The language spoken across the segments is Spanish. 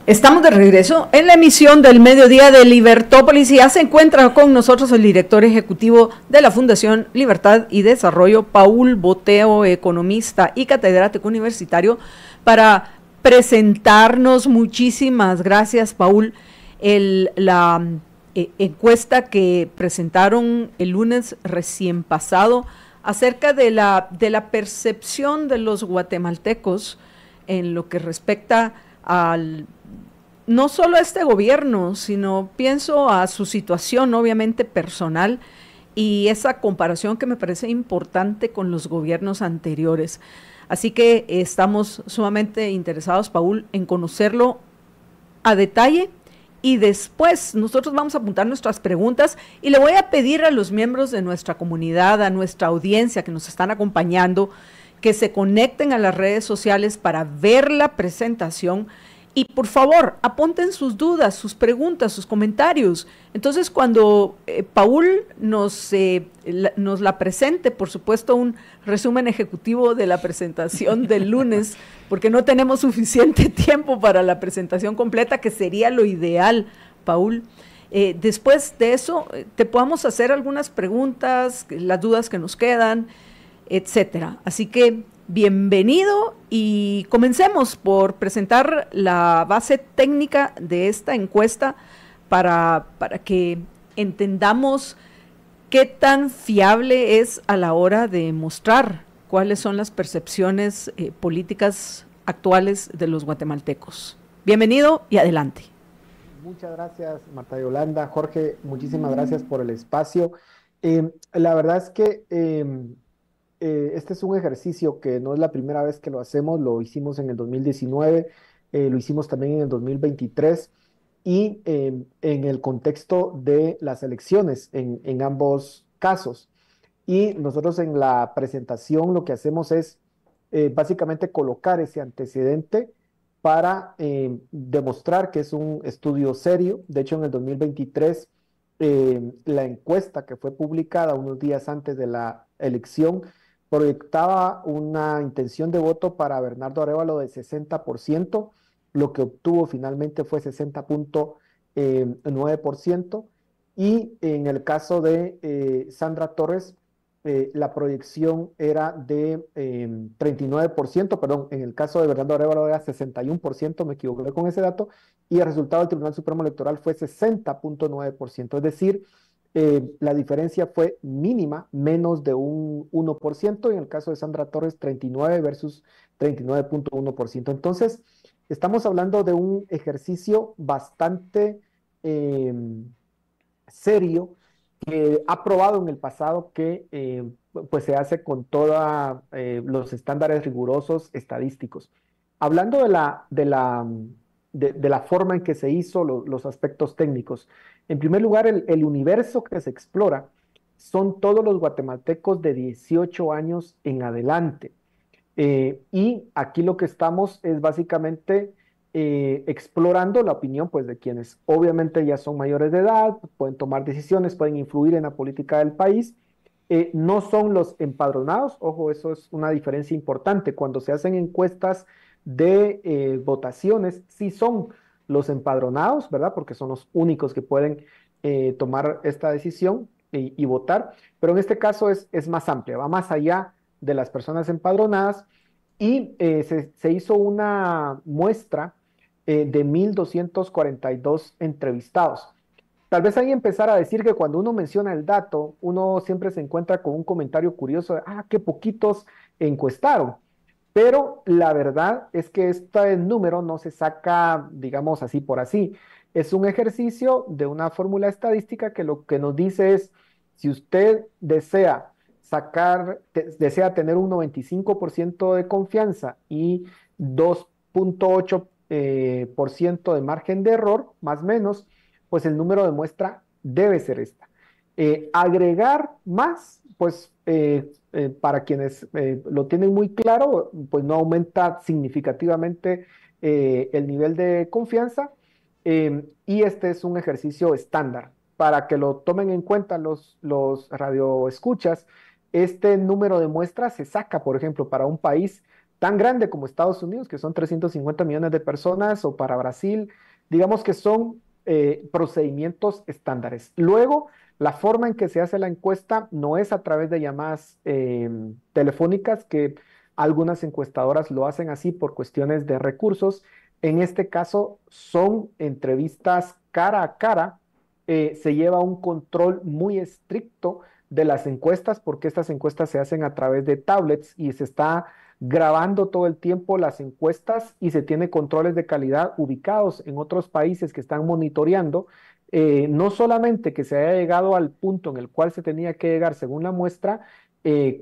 Estamos de regreso en la emisión del mediodía de Libertópolis y ya se encuentra con nosotros el director ejecutivo de la Fundación Libertad y Desarrollo, Paul Boteo, economista y catedrático universitario, para presentarnos. Muchísimas gracias, Paul. La encuesta que presentaron el lunes recién pasado acerca de la percepción de los guatemaltecos en lo que respecta al no solo a este gobierno, sino pienso a su situación obviamente personal y esa comparación que me parece importante con los gobiernos anteriores. Así que estamos sumamente interesados, Paul, en conocerlo a detalle y después nosotros vamos a apuntar nuestras preguntas y le voy a pedir a los miembros de nuestra comunidad, a nuestra audiencia que nos están acompañando, que se conecten a las redes sociales para ver la presentación. Y por favor, apunten sus dudas, sus preguntas, sus comentarios. Entonces, cuando Paul nos la presente, por supuesto, un resumen ejecutivo de la presentación del lunes, porque no tenemos suficiente tiempo para la presentación completa, que sería lo ideal, Paul. Después de eso, te podamos hacer algunas preguntas, las dudas que nos quedan, etcétera. Así que bienvenido y comencemos por presentar la base técnica de esta encuesta para que entendamos qué tan fiable es a la hora de mostrar cuáles son las percepciones políticas actuales de los guatemaltecos. Bienvenido y adelante. Muchas gracias, Marta Yolanda. Jorge, muchísimas gracias por el espacio. La verdad es que este es un ejercicio que no es la primera vez que lo hacemos, lo hicimos en el 2019, lo hicimos también en el 2023 y en el contexto de las elecciones en ambos casos. Y nosotros en la presentación lo que hacemos es básicamente colocar ese antecedente para demostrar que es un estudio serio. De hecho, en el 2023, la encuesta que fue publicada unos días antes de la elección proyectaba una intención de voto para Bernardo Arévalo de 60%, lo que obtuvo finalmente fue 60.9%, y en el caso de Sandra Torres, la proyección era de 39%, perdón, en el caso de Bernardo Arévalo era 61%, me equivoqué con ese dato, y el resultado del Tribunal Supremo Electoral fue 60.9%, es decir, la diferencia fue mínima, menos de un 1%, y en el caso de Sandra Torres 39 versus 39.1%. Entonces, estamos hablando de un ejercicio bastante serio, que ha probado en el pasado que pues se hace con todos los estándares rigurosos estadísticos. Hablando de la forma en que se hizo, los aspectos técnicos. En primer lugar, el universo que se explora son todos los guatemaltecos de 18 años en adelante. Y aquí lo que estamos es básicamente explorando la opinión pues, de quienes obviamente ya son mayores de edad, pueden tomar decisiones, pueden influir en la política del país. No son los empadronados, ojo, eso es una diferencia importante. Cuando se hacen encuestas de votaciones, sí son los empadronados, ¿verdad? Porque son los únicos que pueden tomar esta decisión y votar, pero en este caso es más amplia, va más allá de las personas empadronadas, y se hizo una muestra de 1.242 entrevistados. Tal vez ahí empezar a decir que cuando uno menciona el dato, uno siempre se encuentra con un comentario curioso de, qué poquitos encuestaron. Pero la verdad es que este número no se saca, digamos así por así. Es un ejercicio de una fórmula estadística que lo que nos dice es, si usted desea tener un 95% de confianza y 2.8% por ciento de margen de error, más o menos, pues el número de muestra debe ser esta. Agregar más, pues para quienes lo tienen muy claro, pues no aumenta significativamente el nivel de confianza, y este es un ejercicio estándar. Para que lo tomen en cuenta los radioescuchas, este número de muestras se saca, por ejemplo, para un país tan grande como Estados Unidos, que son 350 millones de personas, o para Brasil, digamos que son procedimientos estándares. Luego, la forma en que se hace la encuesta no es a través de llamadas telefónicas, que algunas encuestadoras lo hacen así por cuestiones de recursos. En este caso son entrevistas cara a cara. Se lleva un control muy estricto de las encuestas, porque estas encuestas se hacen a través de tablets y se está grabando todo el tiempo las encuestas, y se tiene controles de calidad ubicados en otros países que están monitoreando, no solamente que se haya llegado al punto en el cual se tenía que llegar según la muestra,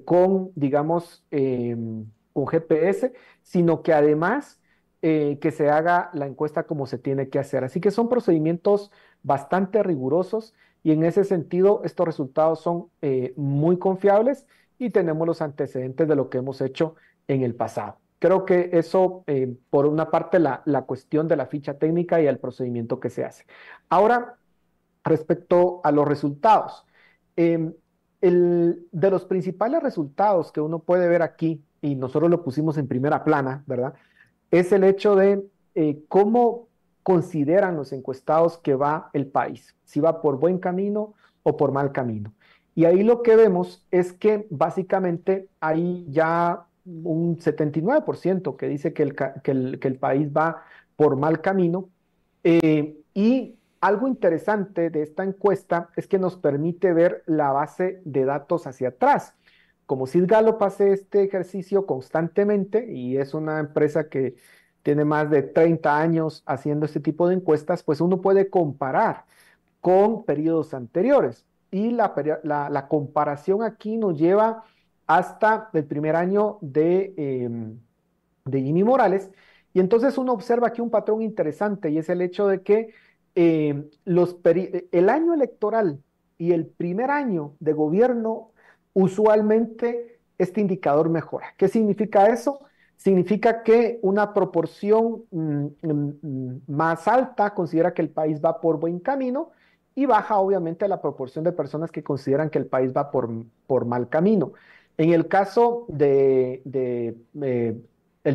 con, digamos, con GPS, sino que además que se haga la encuesta como se tiene que hacer. Así que son procedimientos bastante rigurosos, y en ese sentido estos resultados son muy confiables, y tenemos los antecedentes de lo que hemos hecho en el pasado. Creo que eso, por una parte, la cuestión de la ficha técnica y el procedimiento que se hace. Ahora, respecto a los resultados, eh, de los principales resultados que uno puede ver aquí, y nosotros lo pusimos en primera plana, ¿verdad? Es el hecho de cómo consideran los encuestados que va el país, si va por buen camino o por mal camino. Y ahí lo que vemos es que básicamente hay ya un 79% que dice que el país va por mal camino. Y algo interesante de esta encuesta es que nos permite ver la base de datos hacia atrás. Como Sid Gallup hace este ejercicio constantemente, y es una empresa que tiene más de 30 años haciendo este tipo de encuestas, pues uno puede comparar con periodos anteriores. Y la comparación aquí nos lleva hasta el primer año de Jimmy Morales. Y entonces uno observa aquí un patrón interesante, y es el hecho de que el año electoral y el primer año de gobierno, usualmente este indicador mejora. ¿Qué significa eso? Significa que una proporción más alta considera que el país va por buen camino, y baja obviamente la proporción de personas que consideran que el país va por mal camino. En el caso el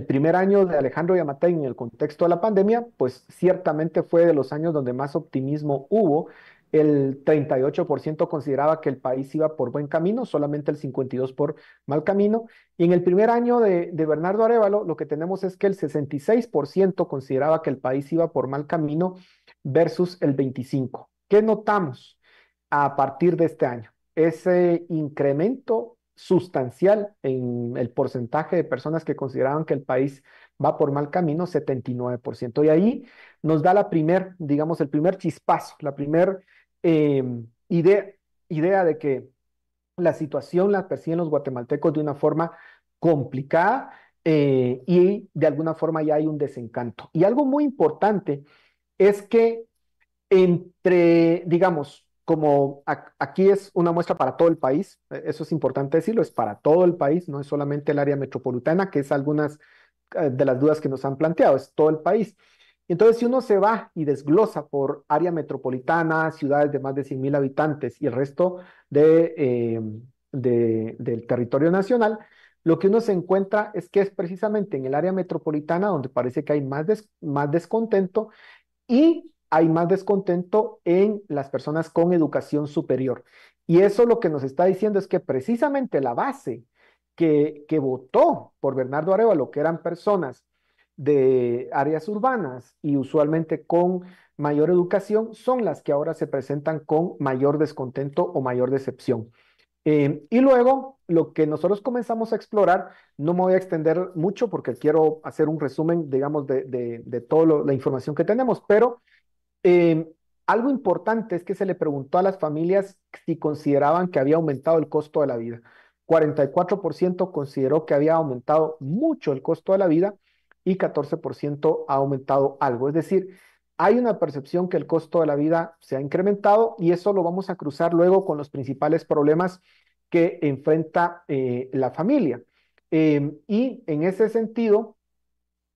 primer año de Alejandro Yamatei en el contexto de la pandemia, pues ciertamente fue de los años donde más optimismo hubo. El 38% consideraba que el país iba por buen camino, solamente el 52% por mal camino. Y en el primer año de Bernardo Arévalo, lo que tenemos es que el 66% consideraba que el país iba por mal camino versus el 25%. ¿Qué notamos a partir de este año? Ese incremento sustancial en el porcentaje de personas que consideraban que el país va por mal camino, 79%. Y ahí nos da digamos, el primer chispazo, la primer eh, idea, idea de que la situación la perciben los guatemaltecos de una forma complicada, y de alguna forma ya hay un desencanto. Y algo muy importante es que digamos, como aquí es una muestra para todo el país, eso es importante decirlo, es para todo el país, no es solamente el área metropolitana, que es algunas de las dudas que nos han planteado, es todo el país. Entonces, si uno se va y desglosa por área metropolitana, ciudades de más de 100,000 habitantes y el resto del territorio nacional, lo que uno se encuentra es que es precisamente en el área metropolitana donde parece que hay más descontento, y hay más descontento en las personas con educación superior. Y eso lo que nos está diciendo es que precisamente la base que votó por Bernardo Arévalo, que eran personas de áreas urbanas y usualmente con mayor educación, son las que ahora se presentan con mayor descontento o mayor decepción. Y luego, lo que nosotros comenzamos a explorar, no me voy a extender mucho porque quiero hacer un resumen, digamos, de toda la información que tenemos, pero eh, algo importante es que se le preguntó a las familias si consideraban que había aumentado el costo de la vida. 44% consideró que había aumentado mucho el costo de la vida, y 14% ha aumentado algo. Es decir, hay una percepción que el costo de la vida se ha incrementado, y eso lo vamos a cruzar luego con los principales problemas que enfrenta la familia. Y en ese sentido,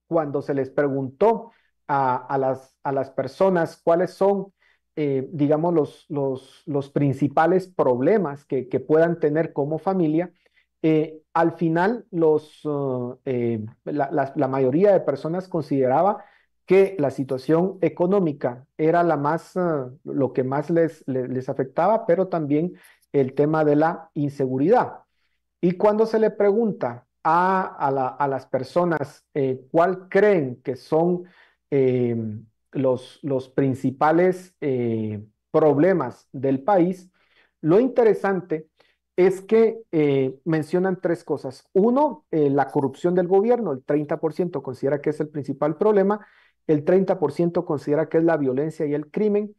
cuando se les preguntó a las personas cuáles son, digamos, los principales problemas que puedan tener como familia, Al final, la mayoría de personas consideraba que la situación económica era lo que más les afectaba, pero también el tema de la inseguridad. Y cuando se le pregunta a las personas cuál creen que son eh, los principales problemas del país, lo interesante es que mencionan tres cosas. Uno, la corrupción del gobierno, el 30% considera que es el principal problema, el 30% considera que es la violencia y el crimen,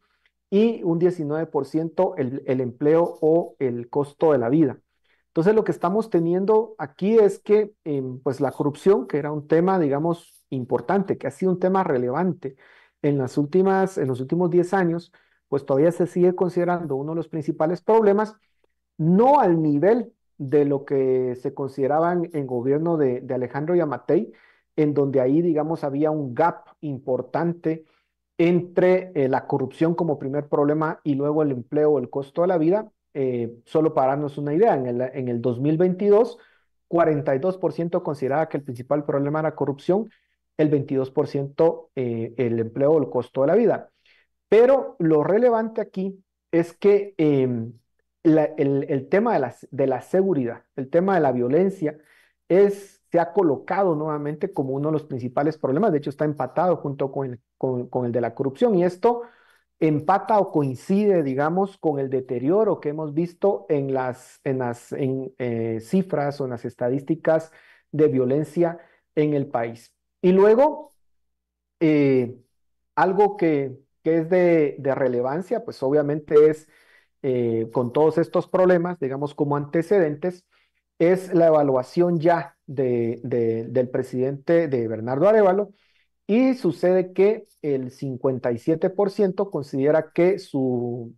y un 19% el empleo o el costo de la vida. Entonces, lo que estamos teniendo aquí es que, pues, la corrupción, que era un tema, digamos, importante, que ha sido un tema relevante en los últimos 10 años, pues todavía se sigue considerando uno de los principales problemas, no al nivel de lo que se consideraba en gobierno de Alejandro Yamatei, en donde ahí, digamos, había un gap importante entre la corrupción como primer problema y luego el empleo o el costo de la vida. Solo para darnos una idea, en el 2022, 42% consideraba que el principal problema era corrupción, el 22% el empleo o el costo de la vida. Pero lo relevante aquí es que el tema de la seguridad, el tema de la violencia, se ha colocado nuevamente como uno de los principales problemas. De hecho, está empatado junto con el de la corrupción. Y esto empata o coincide, digamos, con el deterioro que hemos visto en cifras o en las estadísticas de violencia en el país. Y luego, eh, algo que es de relevancia, pues obviamente es con todos estos problemas, digamos como antecedentes, es la evaluación ya del presidente de Bernardo Arévalo, y sucede que el 57% considera que su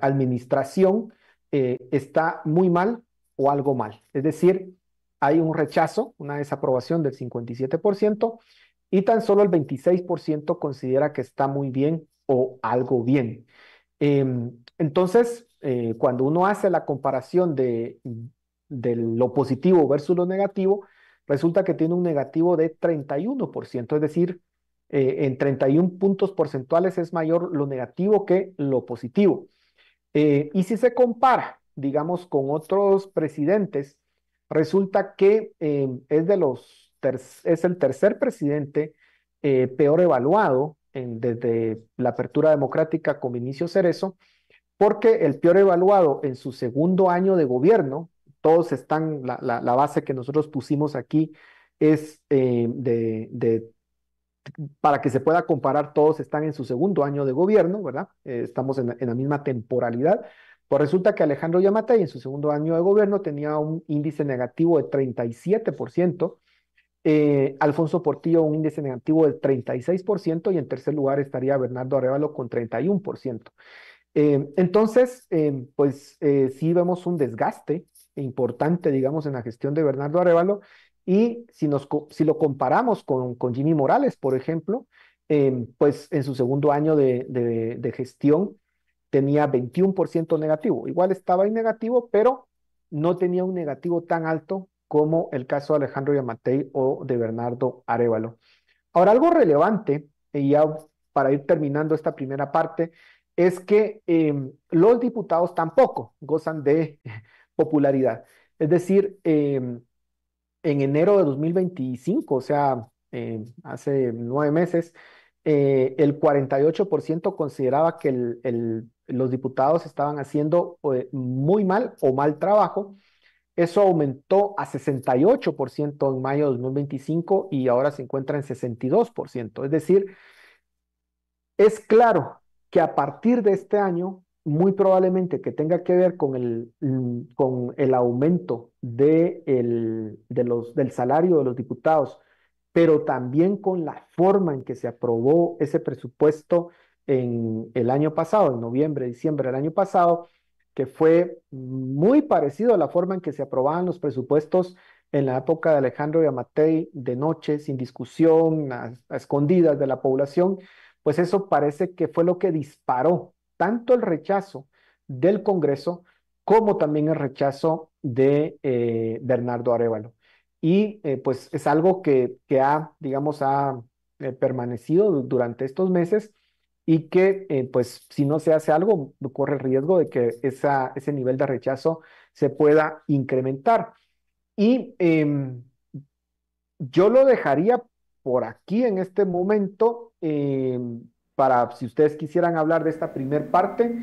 administración está muy mal o algo mal. Es decir, hay un rechazo, una desaprobación del 57%, y tan solo el 26% considera que está muy bien o algo bien. Entonces, cuando uno hace la comparación de lo positivo versus lo negativo, resulta que tiene un negativo de 31%, es decir, en 31 puntos porcentuales es mayor lo negativo que lo positivo. Y si se compara, digamos, con otros presidentes, resulta que es el tercer presidente peor evaluado desde la apertura democrática con Vinicio Cerezo, porque el peor evaluado en su segundo año de gobierno, todos están, la base que nosotros pusimos aquí es para que se pueda comparar, todos están en su segundo año de gobierno, ¿verdad? Estamos en la misma temporalidad. Pues resulta que Alejandro Yamatei en su segundo año de gobierno tenía un índice negativo de 37%, Alfonso Portillo un índice negativo de 36%, y en tercer lugar estaría Bernardo Arévalo con 31%. Entonces, pues sí vemos un desgaste importante, digamos, en la gestión de Bernardo Arévalo, y si lo comparamos con Jimmy Morales, por ejemplo, pues en su segundo año de gestión tenía 21% negativo. Igual estaba en negativo, pero no tenía un negativo tan alto como el caso de Alejandro Yamatei o de Bernardo Arévalo. Ahora, algo relevante, y ya para ir terminando esta primera parte, es que los diputados tampoco gozan de popularidad. Es decir, en enero de 2025, o sea, hace 9 meses, el 48% consideraba que los diputados estaban haciendo muy mal o mal trabajo. Eso aumentó a 68% en mayo de 2025 y ahora se encuentra en 62%. Es decir, es claro que a partir de este año, muy probablemente que tenga que ver con el aumento del salario de los diputados, pero también con la forma en que se aprobó ese presupuesto en el año pasado, en noviembre, diciembre del año pasado, que fue muy parecido a la forma en que se aprobaban los presupuestos en la época de Alejandro Yamatei, de noche, sin discusión, a escondidas de la población. Pues eso parece que fue lo que disparó tanto el rechazo del Congreso como también el rechazo de Bernardo Arévalo. Y pues es algo que ha, digamos, ha permanecido durante estos meses y que pues si no se hace algo, corre el riesgo de que ese nivel de rechazo se pueda incrementar. Y yo lo dejaría por aquí en este momento para si ustedes quisieran hablar de esta primer parte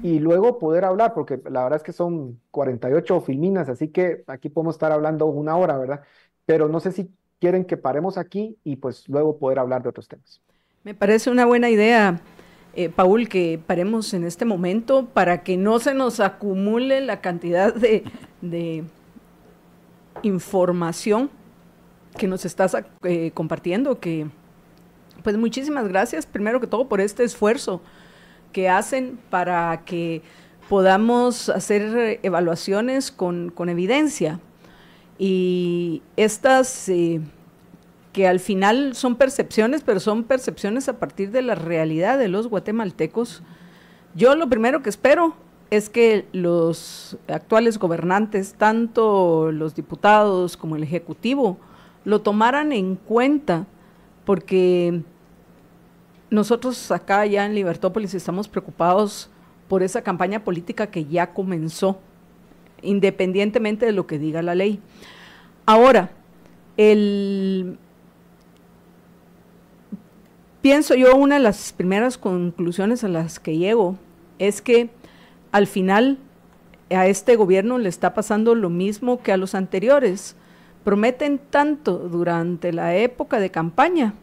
y luego poder hablar, porque la verdad es que son 48 filminas, así que aquí podemos estar hablando una hora, ¿verdad? Pero no sé si quieren que paremos aquí y pues luego poder hablar de otros temas. Me parece una buena idea, Paul, que paremos en este momento para que no se nos acumule la cantidad de información que nos estás compartiendo, que pues muchísimas gracias primero que todo por este esfuerzo que hacen para que podamos hacer evaluaciones con evidencia y estas que al final son percepciones, pero son percepciones a partir de la realidad de los guatemaltecos. Yo lo primero que espero es que los actuales gobernantes, tanto los diputados como el Ejecutivo, lo tomaran en cuenta, porque nosotros acá ya en Libertópolis estamos preocupados por esa campaña política que ya comenzó, independientemente de lo que diga la ley. Ahora, pienso yo, una de las primeras conclusiones a las que llego es que al final a este gobierno le está pasando lo mismo que a los anteriores. Prometen tanto durante la época de campaña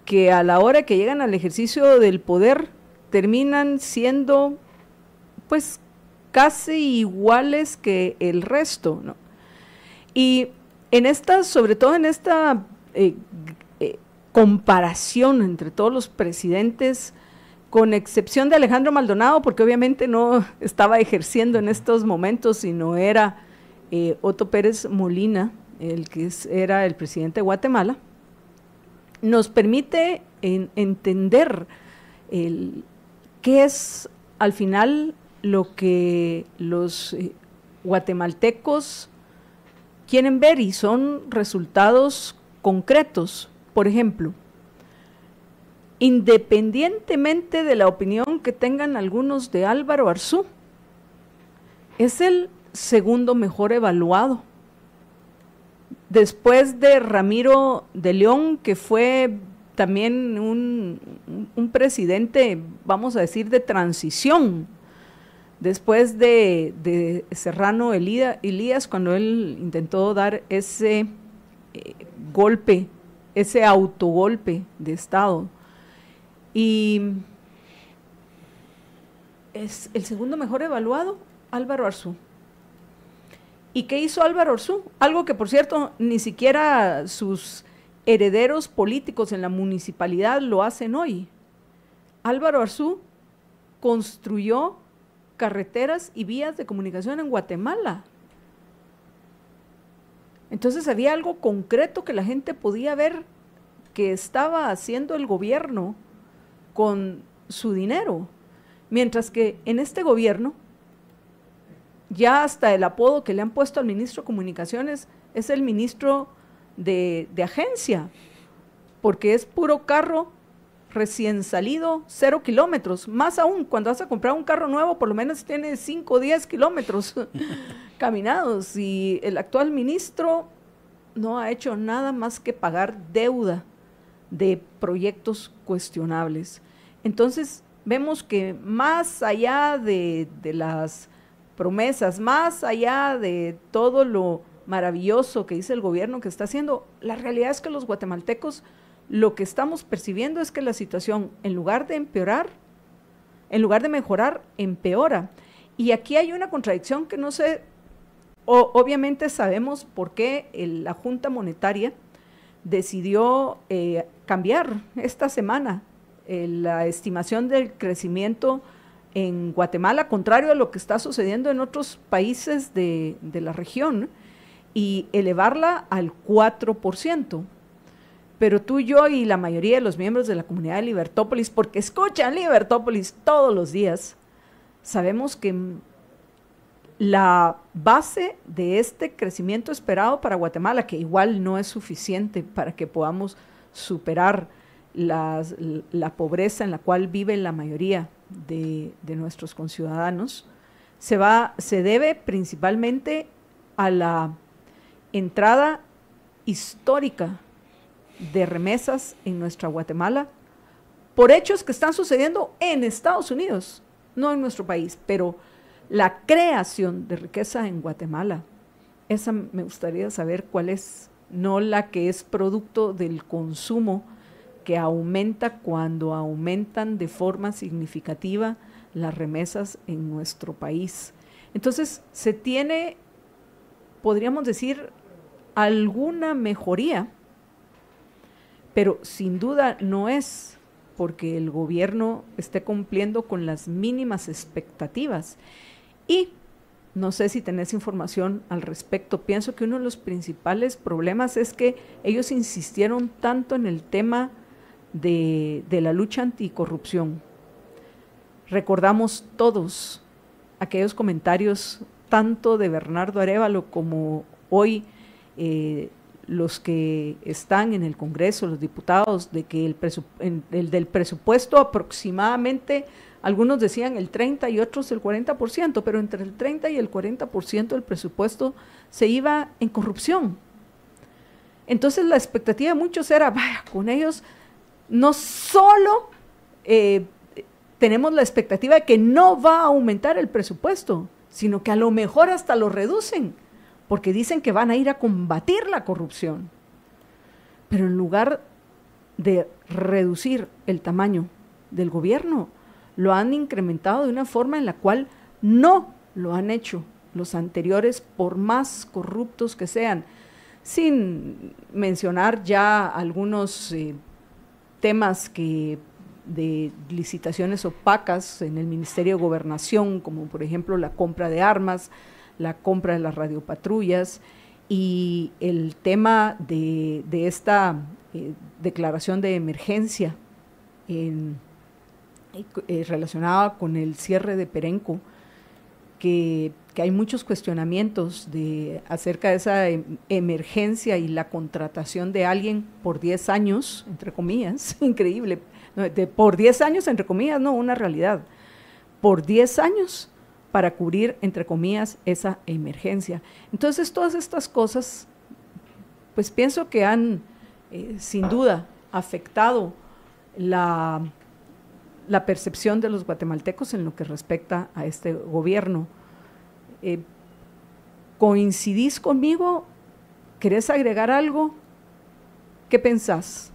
que a la hora que llegan al ejercicio del poder terminan siendo pues casi iguales que el resto, ¿no? Y en esta, sobre todo en esta comparación entre todos los presidentes, con excepción de Alejandro Maldonado, porque obviamente no estaba ejerciendo en estos momentos, sino era Otto Pérez Molina, el que era el presidente de Guatemala, nos permite entender qué es al final lo que los guatemaltecos quieren ver, y son resultados concretos. Por ejemplo, independientemente de la opinión que tengan algunos de Álvaro Arzú, es el segundo mejor evaluado. Después de Ramiro de León, que fue también un presidente, vamos a decir, de transición, después de Serrano Elías, cuando él intentó dar ese golpe, ese autogolpe de Estado. Y es el segundo mejor evaluado, Álvaro Arzú. ¿Y qué hizo Álvaro Arzú? Algo que, por cierto, ni siquiera sus herederos políticos en la municipalidad lo hacen hoy. Álvaro Arzú construyó carreteras y vías de comunicación en Guatemala. Entonces había algo concreto que la gente podía ver que estaba haciendo el gobierno con su dinero, mientras que en este gobierno ya hasta el apodo que le han puesto al ministro de Comunicaciones es el ministro de agencia, porque es puro carro recién salido, 0 kilómetros, más aún cuando vas a comprar un carro nuevo por lo menos tiene 5 o 10 kilómetros caminados, y el actual ministro no ha hecho nada más que pagar deuda de proyectos cuestionables. Entonces vemos que más allá de las promesas, más allá de todo lo maravilloso que dice el gobierno que está haciendo, la realidad es que los guatemaltecos lo que estamos percibiendo es que la situación, en lugar de empeorar, en lugar de mejorar, empeora. Y aquí hay una contradicción que no sé, obviamente sabemos por qué la Junta Monetaria decidió cambiar esta semana la estimación del crecimiento en Guatemala, contrario a lo que está sucediendo en otros países de la región, y elevarla al 4%. Pero tú, yo y la mayoría de los miembros de la comunidad de Libertópolis, porque escuchan Libertópolis todos los días, sabemos que la base de este crecimiento esperado para Guatemala, que igual no es suficiente para que podamos superar la pobreza en la cual vive la mayoría de nuestros conciudadanos, se debe principalmente a la entrada histórica de remesas en nuestra Guatemala por hechos que están sucediendo en Estados Unidos, no en nuestro país, pero la creación de riqueza en Guatemala, esa me gustaría saber cuál es, no la que es producto del consumo que aumenta cuando aumentan de forma significativa las remesas en nuestro país. Entonces, se tiene, podríamos decir, alguna mejoría, pero sin duda no es porque el gobierno esté cumpliendo con las mínimas expectativas. Y no sé si tenés información al respecto. Pienso que uno de los principales problemas es que ellos insistieron tanto en el tema de la lucha anticorrupción. Recordamos todos aquellos comentarios, tanto de Bernardo Arévalo como hoy los que están en el Congreso, los diputados, de que el del presupuesto aproximadamente, algunos decían el 30 y otros el 40%, pero entre el 30 y el 40% del presupuesto se iba en corrupción. Entonces la expectativa de muchos era, vaya, con ellos no solo tenemos la expectativa de que no va a aumentar el presupuesto, sino que a lo mejor hasta lo reducen, porque dicen que van a ir a combatir la corrupción. Pero en lugar de reducir el tamaño del gobierno, lo han incrementado de una forma en la cual no lo han hecho los anteriores, por más corruptos que sean, sin mencionar ya algunos temas de licitaciones opacas en el Ministerio de Gobernación, como por ejemplo la compra de armas, la compra de las radiopatrullas y el tema de esta declaración de emergencia relacionada con el cierre de Perenco, que hay muchos cuestionamientos acerca de esa emergencia y la contratación de alguien por 10 años, entre comillas, increíble, por 10 años, entre comillas, no, una realidad, por 10 años para cubrir, entre comillas, esa emergencia. Entonces, todas estas cosas, pues pienso que han, sin duda, afectado la percepción de los guatemaltecos en lo que respecta a este gobierno. ¿Coincidís conmigo? ¿Querés agregar algo? ¿Qué pensás?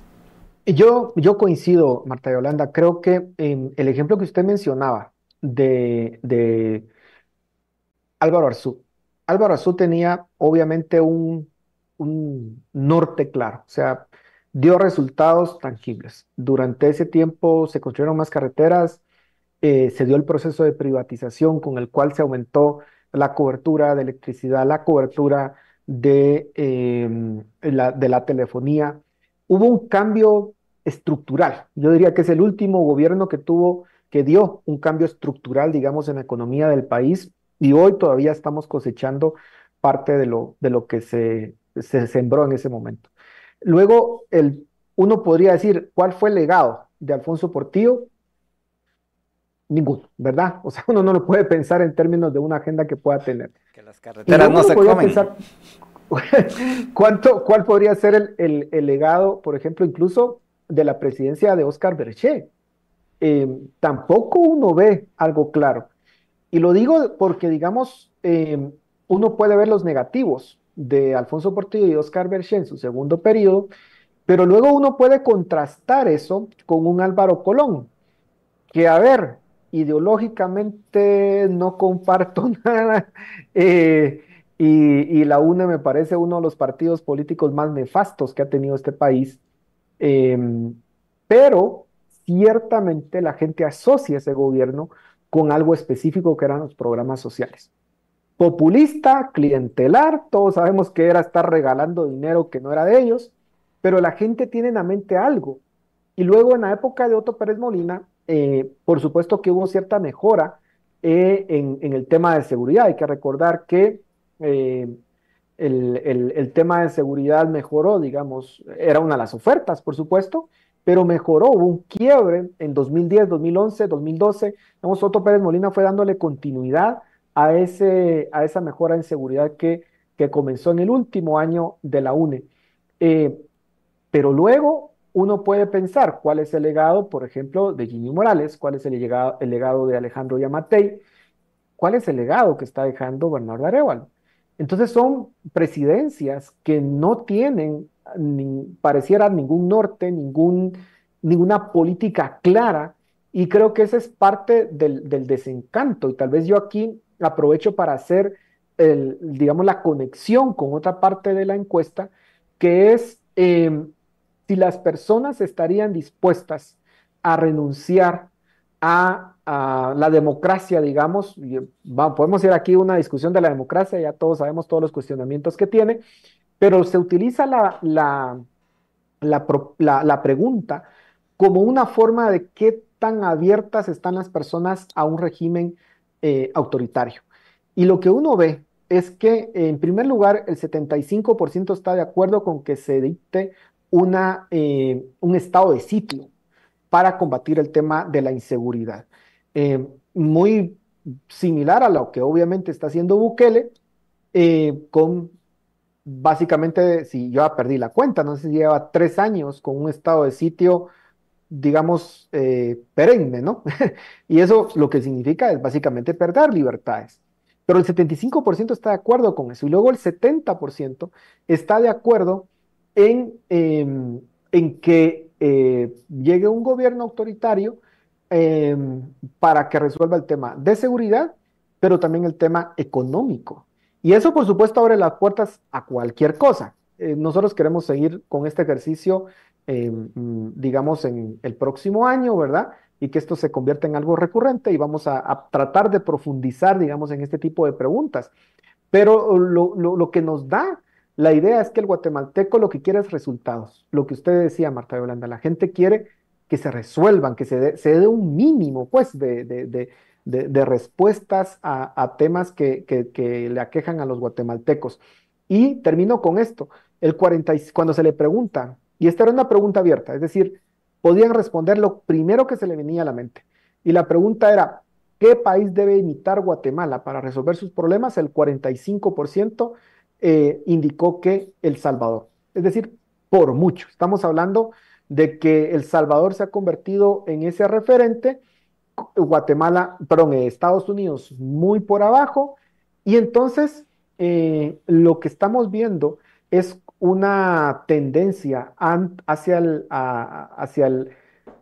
Yo coincido, Marta Yolanda. Creo que el ejemplo que usted mencionaba de Álvaro Arzú. Álvaro Arzú tenía obviamente un norte claro, o sea, dio resultados tangibles. Durante ese tiempo se construyeron más carreteras, se dio el proceso de privatización con el cual se aumentó la cobertura de electricidad, la cobertura de la telefonía. Hubo un cambio estructural. Yo diría que es el último gobierno que dio un cambio estructural, digamos, en la economía del país, y hoy todavía estamos cosechando parte de lo que se sembró en ese momento. Luego, uno podría decir, ¿cuál fue el legado de Alfonso Portillo? Ninguno, ¿verdad? O sea, uno no lo puede pensar en términos de una agenda que pueda tener. Que las Y carreteras luego no uno se podría comen. pensar, ¿cuál podría ser el legado, por ejemplo, incluso de la presidencia de Oscar Berché? Tampoco uno ve algo claro. Y lo digo porque, digamos, uno puede ver los negativos de Alfonso Portillo y Oscar Berché en su segundo periodo, pero luego uno puede contrastar eso con un Álvaro Colón, que, a ver, ideológicamente no comparto nada, y la UNE me parece uno de los partidos políticos más nefastos que ha tenido este país, eh, pero ciertamente la gente asocia ese gobierno con algo específico que eran los programas sociales. Populista, clientelar, todos sabemos que era estar regalando dinero que no era de ellos, pero la gente tiene en la mente algo. Y luego en la época de Otto Pérez Molina, por supuesto que hubo cierta mejora en el tema de seguridad. Hay que recordar que el tema de seguridad mejoró, digamos, era una de las ofertas, por supuesto, pero mejoró, hubo un quiebre en 2010, 2011, 2012. Digamos, Otto Pérez Molina fue dándole continuidad a esa mejora en seguridad que comenzó en el último año de la UNE. Eh, pero luego uno puede pensar cuál es el legado, por ejemplo, de Jimmy Morales, cuál es el legado de Alejandro Yamatei, cuál es el legado que está dejando Bernardo Arévalo. Entonces son presidencias que no tienen, pareciera ningún norte, ninguna política clara, y creo que esa es parte del desencanto. Y tal vez yo aquí aprovecho para hacer, digamos, la conexión con otra parte de la encuesta, que es si las personas estarían dispuestas a renunciar a la democracia, digamos. Podemos ir aquí a una discusión de la democracia, ya todos sabemos todos los cuestionamientos que tiene, pero se utiliza la pregunta como una forma de qué tan abiertas están las personas a un régimen autoritario. Y lo que uno ve es que, en primer lugar, el 75% está de acuerdo con que se dicte un estado de sitio para combatir el tema de la inseguridad. Muy similar a lo que obviamente está haciendo Bukele, con básicamente, si yo ya perdí la cuenta, no sé si lleva 3 años con un estado de sitio, digamos, perenne, ¿no? Y eso lo que significa es básicamente perder libertades. Pero el 75% está de acuerdo con eso. Y luego el 70% está de acuerdo en que llegue un gobierno autoritario eh, para que resuelva el tema de seguridad, pero también el tema económico. Y eso, por supuesto, abre las puertas a cualquier cosa. Nosotros queremos seguir con este ejercicio, digamos, en el próximo año, ¿verdad? Y que esto se convierta en algo recurrente y vamos a tratar de profundizar, digamos, en este tipo de preguntas. Pero lo que nos da la idea es que el guatemalteco lo que quiere es resultados. Lo que usted decía, Marta Yolanda, la gente quiere que se resuelvan, que se dé un mínimo, pues, de respuestas a temas que le aquejan a los guatemaltecos. Y termino con esto. Cuando se le pregunta, y esta era una pregunta abierta, es decir, podían responder lo primero que se le venía a la mente. Y la pregunta era, ¿qué país debe imitar Guatemala para resolver sus problemas? El 45% indicó que El Salvador. Es decir, por mucho. Estamos hablando de que El Salvador se ha convertido en ese referente, Guatemala, perdón, Estados Unidos muy por abajo, y entonces lo que estamos viendo es una tendencia hacia el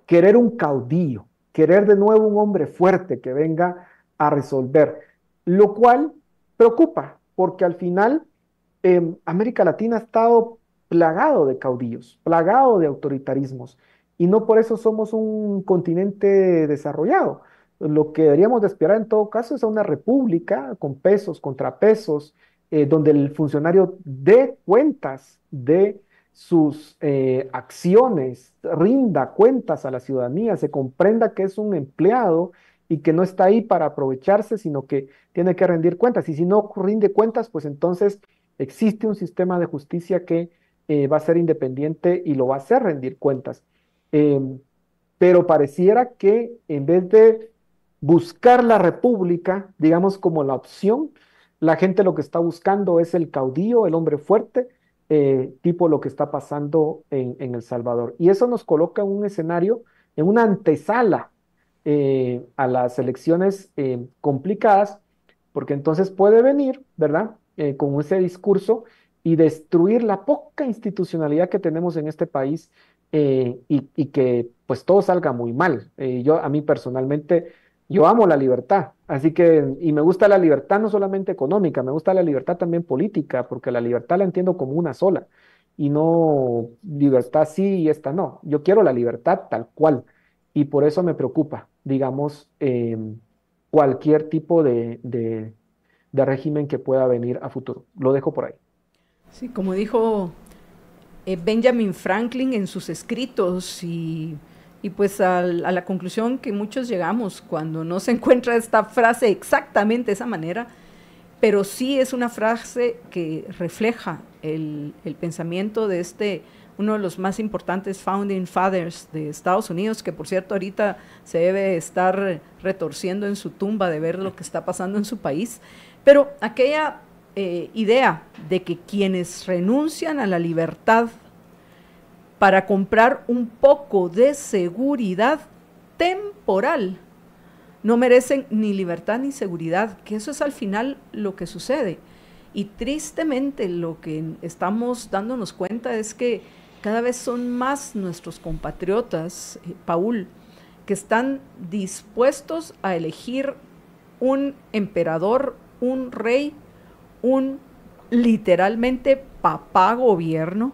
querer un caudillo, querer de nuevo un hombre fuerte que venga a resolver, lo cual preocupa, porque al final América Latina ha estado plagado de caudillos, plagado de autoritarismos, y no por eso somos un continente desarrollado. Lo que deberíamos de esperar en todo caso es a una república con pesos, contrapesos, donde el funcionario dé cuentas de sus acciones, rinda cuentas a la ciudadanía, se comprenda que es un empleado y que no está ahí para aprovecharse, sino que tiene que rendir cuentas. Y si no rinde cuentas, pues entonces existe un sistema de justicia que va a ser independiente y lo va a hacer rendir cuentas. Eh, pero pareciera que en vez de buscar la república, digamos como la opción, la gente lo que está buscando es el caudillo, el hombre fuerte, tipo lo que está pasando en El Salvador. Y eso nos coloca en un escenario, en una antesala a las elecciones complicadas, porque entonces puede venir, ¿verdad? Con ese discurso y destruir la poca institucionalidad que tenemos en este país, y que pues todo salga muy mal. A mí personalmente, yo amo la libertad, así que, y me gusta la libertad no solamente económica, me gusta la libertad también política, porque la libertad la entiendo como una sola, y no libertad sí y esta no. Yo quiero la libertad tal cual, y por eso me preocupa, digamos, cualquier tipo de régimen que pueda venir a futuro. Lo dejo por ahí. Sí, como dijo Benjamin Franklin en sus escritos, y Y pues a la conclusión que muchos llegamos cuando no se encuentra esta frase exactamente de esa manera, pero sí es una frase que refleja el pensamiento de uno de los más importantes founding fathers de Estados Unidos, que por cierto ahorita se debe estar retorciendo en su tumba de ver lo que está pasando en su país, pero aquella idea de que quienes renuncian a la libertad para comprar un poco de seguridad temporal no merecen ni libertad ni seguridad, que eso es al final lo que sucede. Y tristemente lo que estamos dándonos cuenta es que cada vez son más nuestros compatriotas, Paul, que están dispuestos a elegir un emperador, un rey, un literalmente papá gobierno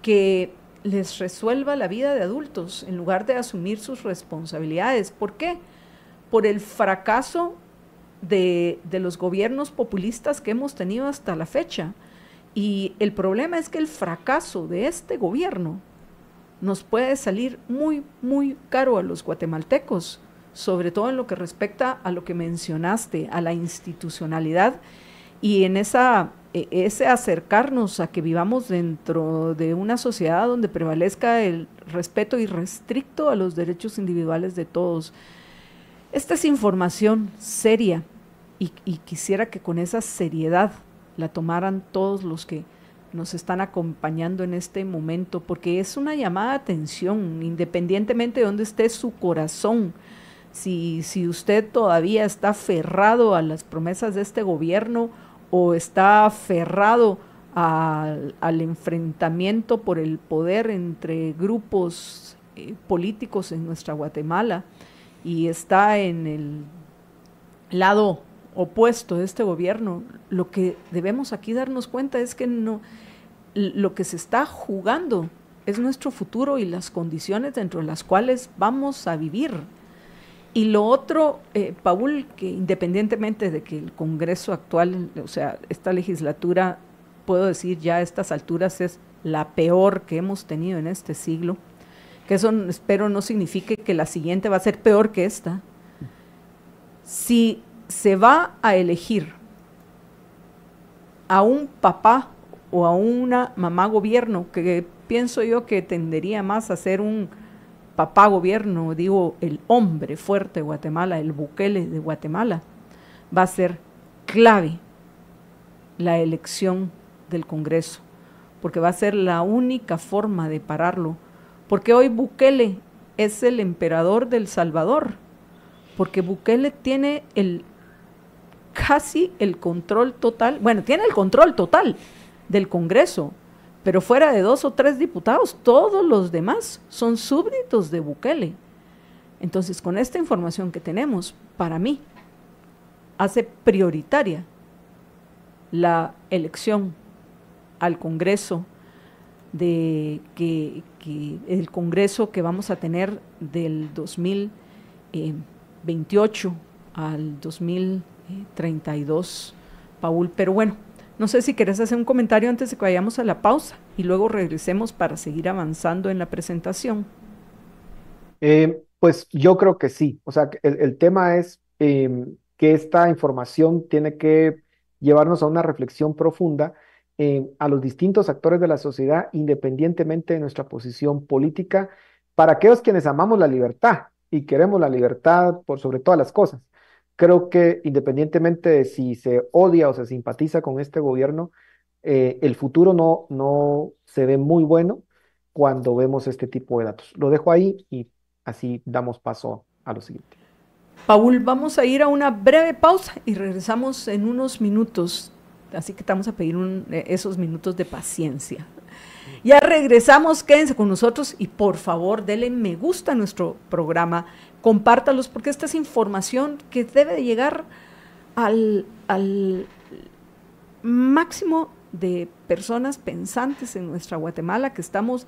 que les resuelva la vida de adultos en lugar de asumir sus responsabilidades. ¿Por qué? Por el fracaso de los gobiernos populistas que hemos tenido hasta la fecha. Y el problema es que el fracaso de este gobierno nos puede salir muy, muy caro a los guatemaltecos, sobre todo en lo que respecta a lo que mencionaste, a la institucionalidad y en ese acercarnos a que vivamos dentro de una sociedad donde prevalezca el respeto irrestricto a los derechos individuales de todos. Esta es información seria y quisiera que con esa seriedad la tomaran todos los que nos están acompañando en este momento, porque es una llamada de atención, independientemente de dónde esté su corazón. Si usted todavía está aferrado a las promesas de este gobierno o está aferrado al enfrentamiento por el poder entre grupos políticos en nuestra Guatemala y está en el lado opuesto de este gobierno, lo que debemos aquí darnos cuenta es que no, lo que se está jugando es nuestro futuro y las condiciones dentro de las cuales vamos a vivir. Y lo otro, Paul, que independientemente de que el Congreso actual, o sea, esta legislatura, puedo decir ya a estas alturas es la peor que hemos tenido en este siglo, que eso espero no signifique que la siguiente va a ser peor que esta. Si se va a elegir a un papá o a una mamá gobierno, que pienso yo que tendería más a ser un papá gobierno, digo, el hombre fuerte de Guatemala, el Bukele de Guatemala, va a ser clave la elección del Congreso, porque va a ser la única forma de pararlo, porque hoy Bukele es el emperador del Salvador, porque Bukele tiene casi el control total, bueno, tiene el control total del Congreso, pero fuera de 2 o 3 diputados, todos los demás son súbditos de Bukele. Entonces, con esta información que tenemos, para mí, hace prioritaria la elección al Congreso, el Congreso que vamos a tener del 2028 al 2032, Paul. Pero bueno, no sé si querés hacer un comentario antes de que vayamos a la pausa y luego regresemos para seguir avanzando en la presentación. Pues yo creo que sí. O sea, el tema es que esta información tiene que llevarnos a una reflexión profunda a los distintos actores de la sociedad, independientemente de nuestra posición política, para aquellos quienes amamos la libertad y queremos la libertad por sobre todas las cosas. Creo que independientemente de si se odia o se simpatiza con este gobierno, el futuro no se ve muy bueno cuando vemos este tipo de datos. Lo dejo ahí y así damos paso a lo siguiente. Paul, vamos a ir a una breve pausa y regresamos en unos minutos, así que te vamos a pedir esos minutos de paciencia. Ya regresamos, quédense con nosotros y por favor denle me gusta a nuestro programa, compártalos porque esta es información que debe de llegar al máximo de personas pensantes en nuestra Guatemala, que estamos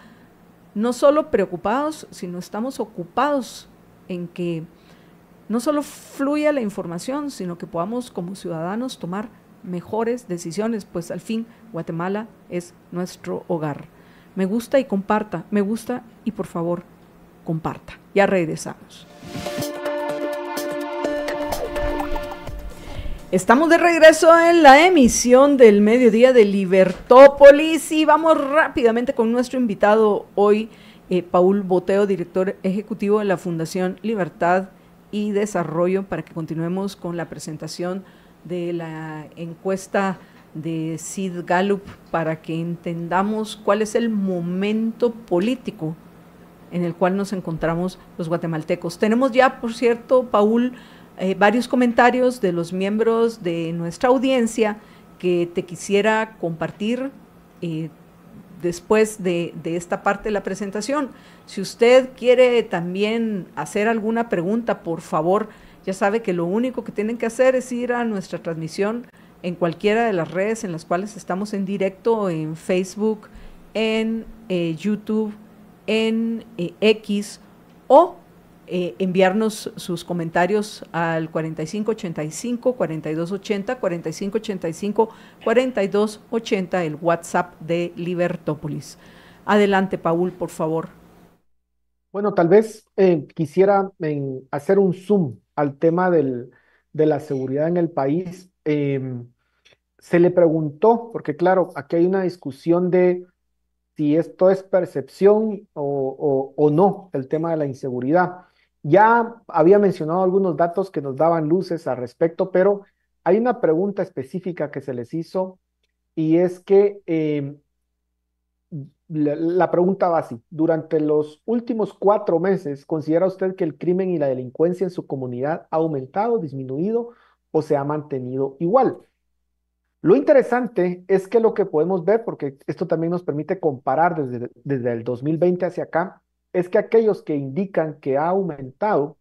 no solo preocupados, sino estamos ocupados en que no solo fluya la información, sino que podamos como ciudadanos tomar mejores decisiones, pues al fin Guatemala es nuestro hogar. Me gusta y comparta, me gusta y por favor comparta. Ya regresamos. Estamos de regreso en la emisión del mediodía de Libertópolis y vamos rápidamente con nuestro invitado hoy, Paul Boteo, director ejecutivo de la Fundación Libertad y Desarrollo, para que continuemos con la presentación de la encuesta de Sid Gallup, para que entendamos cuál es el momento político en el cual nos encontramos los guatemaltecos. Tenemos ya, por cierto, Paul, varios comentarios de los miembros de nuestra audiencia que te quisiera compartir después de esta parte de la presentación. Si usted quiere también hacer alguna pregunta, por favor, ya sabe que lo único que tienen que hacer es ir a nuestra transmisión en cualquiera de las redes en las cuales estamos en directo, en Facebook, en YouTube, en X, o enviarnos sus comentarios al 4585-4280, 4585-4280, el WhatsApp de Libertópolis. Adelante, Paul, por favor. Bueno, tal vez quisiera hacer un zoom al tema de la seguridad en el país. Se le preguntó, porque claro, aquí hay una discusión de si esto es percepción o no, el tema de la inseguridad. Ya había mencionado algunos datos que nos daban luces al respecto, pero hay una pregunta específica que se les hizo y es que la pregunta va así: durante los últimos 4 meses, ¿considera usted que el crimen y la delincuencia en su comunidad ha aumentado, disminuido o se ha mantenido igual? Lo interesante es que lo que podemos ver, porque esto también nos permite comparar desde el 2020 hacia acá, es que aquellos que indican que ha aumentado,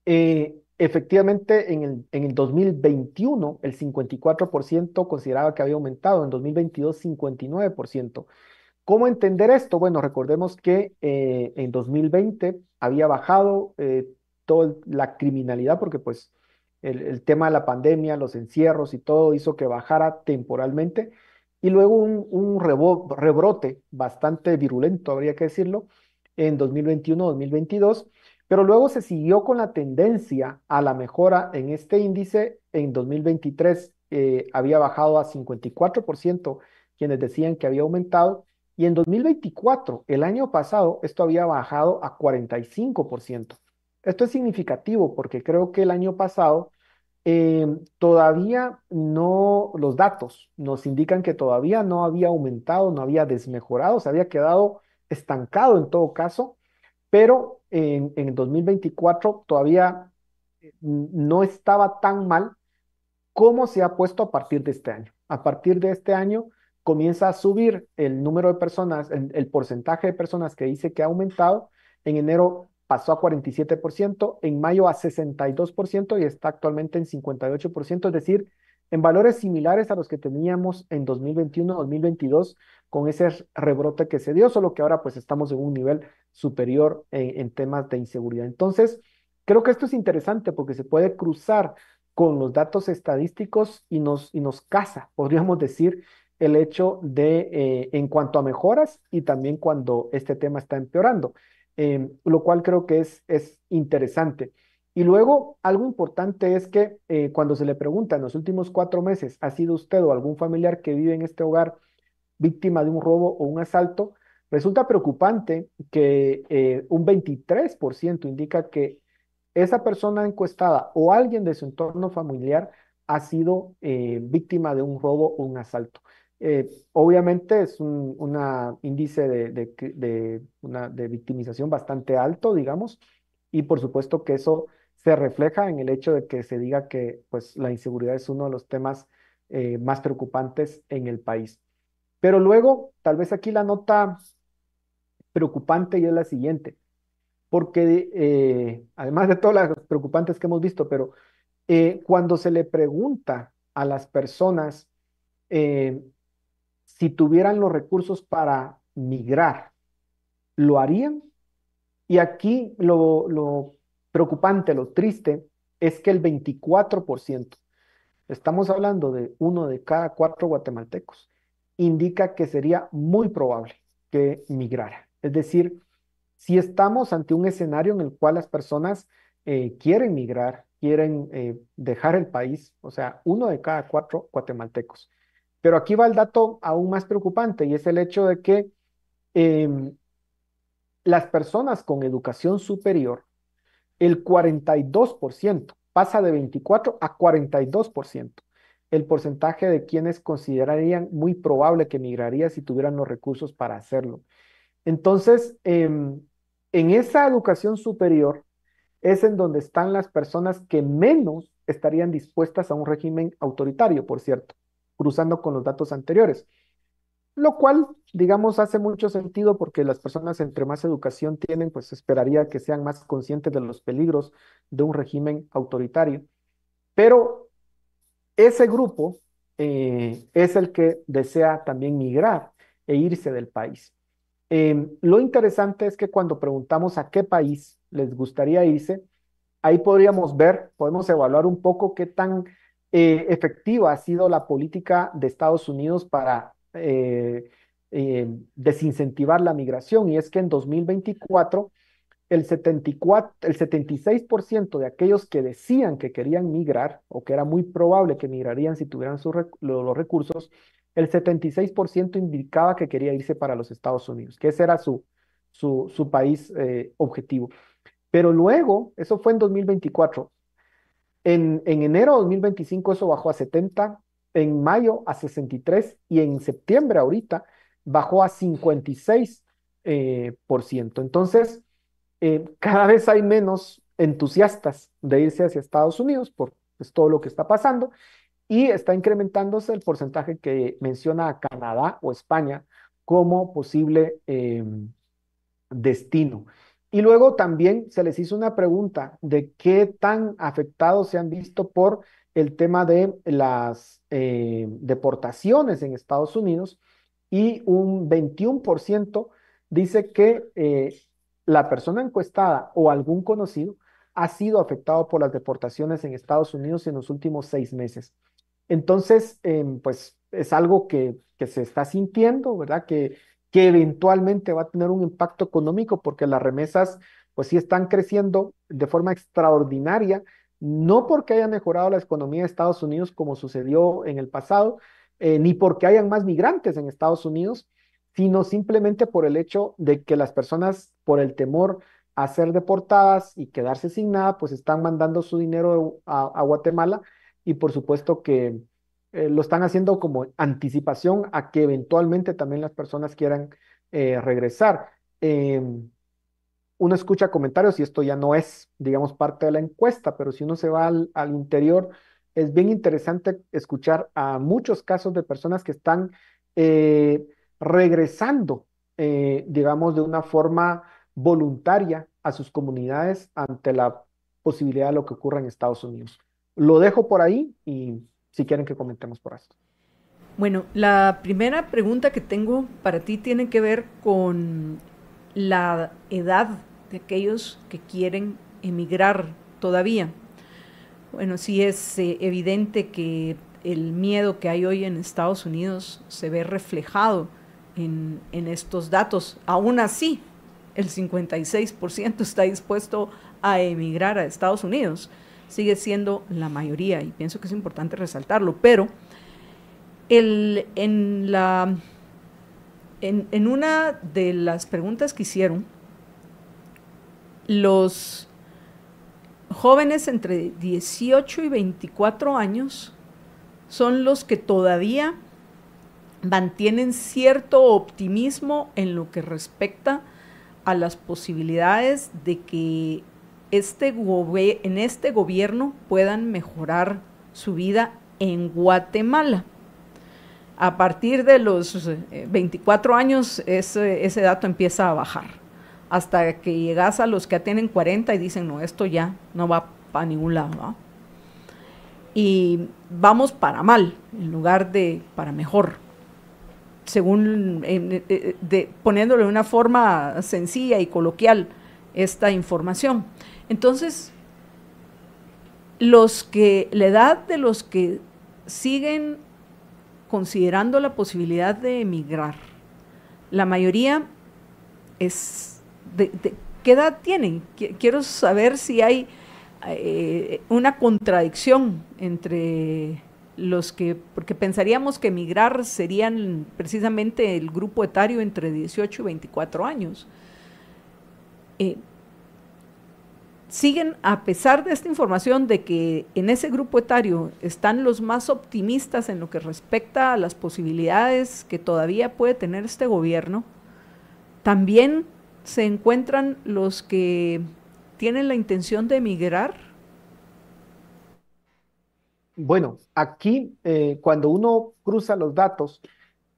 efectivamente en el 2021 el 54% consideraba que había aumentado, en 2022 59%. ¿Cómo entender esto? Bueno, recordemos que en 2020 había bajado toda la criminalidad porque pues el tema de la pandemia, los encierros y todo hizo que bajara temporalmente y luego un rebrote bastante virulento, habría que decirlo, en 2021-2022, pero luego se siguió con la tendencia a la mejora en este índice. En 2023 había bajado a 54% quienes decían que había aumentado, y en 2024, el año pasado, esto había bajado a 45%. Esto es significativo porque creo que el año pasado todavía no, los datos nos indican que todavía no había aumentado, no había desmejorado, se había quedado estancado en todo caso, pero en el 2024 todavía no estaba tan mal cómo se ha puesto a partir de este año. A partir de este año comienza a subir el número de personas, el porcentaje de personas que dice que ha aumentado. En enero pasó a 47%, en mayo a 62% y está actualmente en 58%, es decir, en valores similares a los que teníamos en 2021-2022 con ese rebrote que se dio, solo que ahora pues estamos en un nivel superior en temas de inseguridad. Entonces, creo que esto es interesante porque se puede cruzar con los datos estadísticos y nos casa, podríamos decir, el hecho de, en cuanto a mejoras y también cuando este tema está empeorando, lo cual creo que es interesante. Y luego, algo importante es que cuando se le pregunta en los últimos 4 meses, ¿ha sido usted o algún familiar que vive en este hogar víctima de un robo o un asalto? Resulta preocupante que un 23% indica que esa persona encuestada o alguien de su entorno familiar ha sido víctima de un robo o un asalto. Obviamente es un índice de victimización bastante alto, digamos, y por supuesto que eso se refleja en el hecho de que se diga que pues, la inseguridad es uno de los temas más preocupantes en el país. Pero luego, tal vez aquí la nota preocupante y es la siguiente, porque además de todas las preocupantes que hemos visto, pero cuando se le pregunta a las personas eh, si tuvieran los recursos para migrar, ¿lo harían? Y aquí lo preocupante, lo triste, es que el 24%, estamos hablando de 1 de cada 4 guatemaltecos, indica que sería muy probable que migrara. Es decir, si estamos ante un escenario en el cual las personas quieren migrar, quieren dejar el país, o sea, 1 de cada 4 guatemaltecos. Pero aquí va el dato aún más preocupante y es el hecho de que em, las personas con educación superior, el 42% pasa de 24 a 42%, el porcentaje de quienes considerarían muy probable que migraría si tuvieran los recursos para hacerlo. Entonces, en esa educación superior es en donde están las personas que menos estarían dispuestas a un régimen autoritario, por cierto, cruzando con los datos anteriores. Lo cual, digamos, hace mucho sentido porque las personas entre más educación tienen, pues esperaría que sean más conscientes de los peligros de un régimen autoritario. Pero ese grupo es el que desea también migrar e irse del país. Lo interesante es que cuando preguntamos a qué país les gustaría irse, ahí podríamos ver, podemos evaluar un poco qué tan efectiva ha sido la política de Estados Unidos para desincentivar la migración. Y es que en 2024 el 76% de aquellos que decían que querían migrar o que era muy probable que migrarían si tuvieran los recursos, el 76% indicaba que quería irse para los Estados Unidos, que ese era su país objetivo. Pero luego, eso fue en 2024, en enero de 2025 eso bajó a 70, en mayo a 63 y en septiembre ahorita bajó a 56%. Por ciento. Entonces, cada vez hay menos entusiastas de irse hacia Estados Unidos por pues, todo lo que está pasando y está incrementándose el porcentaje que menciona a Canadá o España como posible destino. Y luego también se les hizo una pregunta de qué tan afectados se han visto por el tema de las deportaciones en Estados Unidos y un 21% dice que la persona encuestada o algún conocido ha sido afectado por las deportaciones en Estados Unidos en los últimos 6 meses. Entonces, pues es algo que se está sintiendo, ¿verdad? Que eventualmente va a tener un impacto económico porque las remesas pues sí están creciendo de forma extraordinaria, no porque haya mejorado la economía de Estados Unidos como sucedió en el pasado, ni porque hayan más migrantes en Estados Unidos, sino simplemente por el hecho de que las personas, por el temor a ser deportadas y quedarse sin nada, pues están mandando su dinero a Guatemala y por supuesto que lo están haciendo como anticipación a que eventualmente también las personas quieran regresar. Eh, Uno escucha comentarios y esto ya no es, digamos, parte de la encuesta, pero si uno se va al interior, es bien interesante escuchar a muchos casos de personas que están eh, regresando, digamos, de una forma voluntaria a sus comunidades ante la posibilidad de lo que ocurra en Estados Unidos. Lo dejo por ahí y si quieren que comentemos por esto. Bueno, la primera pregunta que tengo para ti tiene que ver con la edad de aquellos que quieren emigrar todavía. Bueno, sí es evidente que el miedo que hay hoy en Estados Unidos se ve reflejado en estos datos. Aún así, el 56% está dispuesto a emigrar a Estados Unidos. Sigue siendo la mayoría y pienso que es importante resaltarlo, pero en una de las preguntas que hicieron, los jóvenes entre 18 y 24 años son los que todavía mantienen cierto optimismo en lo que respecta a las posibilidades de que en este gobierno puedan mejorar su vida en Guatemala. A partir de los 24 años ese dato empieza a bajar, hasta que llegas a los que tienen 40 y dicen, no, esto ya no va para ningún lado, ¿no? Y vamos para mal, en lugar de para mejor, según poniéndole de una forma sencilla y coloquial esta información. Entonces, la edad de los que siguen considerando la posibilidad de emigrar, la mayoría es ¿Qué edad tienen? Quiero saber si hay una contradicción entre los que, porque pensaríamos que migrar serían precisamente el grupo etario entre 18 y 24 años. Eh, Siguen, a pesar de esta información de que en ese grupo etario están los más optimistas en lo que respecta a las posibilidades que todavía puede tener este gobierno, también se encuentran los que tienen la intención de emigrar. Bueno, aquí cuando uno cruza los datos,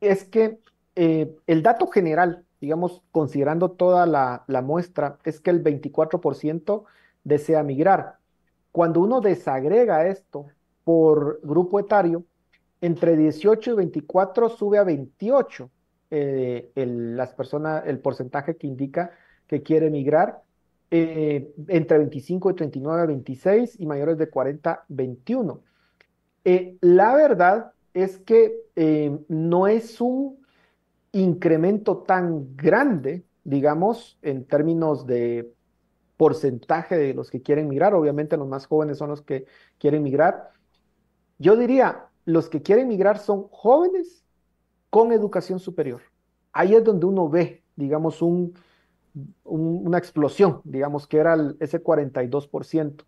es que el dato general, digamos, considerando toda la muestra, es que el 24% desea migrar. Cuando uno desagrega esto por grupo etario, entre 18 y 24 sube a 28 las personas, el porcentaje que indica que quiere migrar, entre 25 y 39 26 y mayores de 40 21. La verdad es que no es un incremento tan grande, digamos, en términos de porcentaje de los que quieren migrar. Obviamente los más jóvenes son los que quieren migrar. Yo diría, los que quieren migrar son jóvenes con educación superior. Ahí es donde uno ve, digamos, una explosión, digamos, que era ese 42%.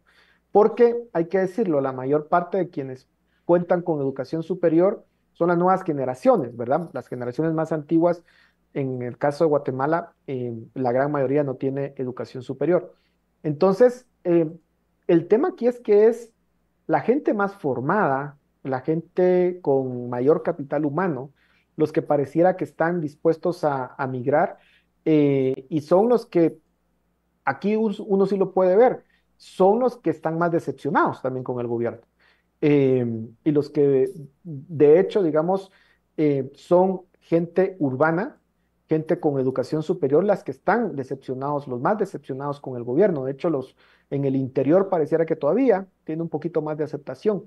Porque hay que decirlo, la mayor parte de quienes cuentan con educación superior son las nuevas generaciones, ¿verdad? Las generaciones más antiguas, en el caso de Guatemala, la gran mayoría no tiene educación superior. Entonces, el tema aquí es que es la gente más formada, la gente con mayor capital humano, los que pareciera que están dispuestos a migrar, y son los que aquí uno sí lo puede ver, son los que están más decepcionados también con el gobierno. Eh, y los que, de hecho, digamos, son gente urbana, gente con educación superior, las que están decepcionados, los más decepcionados con el gobierno. De hecho, los en el interior pareciera que todavía tiene un poquito más de aceptación.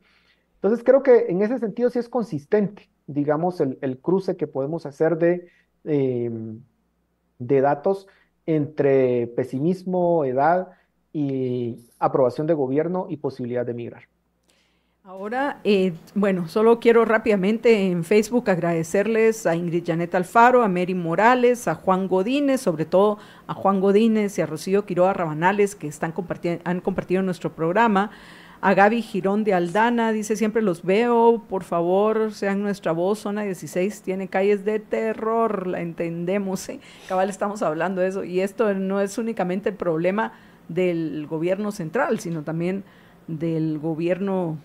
Entonces, creo que en ese sentido sí es consistente, digamos, el cruce que podemos hacer eh, de datos entre pesimismo, edad y aprobación de gobierno y posibilidad de migrar. Ahora, bueno, solo quiero rápidamente en Facebook agradecerles a Ingrid Janet Alfaro, a Mary Morales, a Juan Godínez, sobre todo a Juan Godínez y a Rocío Quiroga Rabanales, que han compartido nuestro programa. A Gaby Girón de Aldana, dice, siempre los veo, por favor, sean nuestra voz. Zona 16 tiene calles de terror, la entendemos, ¿eh? Cabal, estamos hablando de eso. Y esto no es únicamente el problema del gobierno central, sino también del gobierno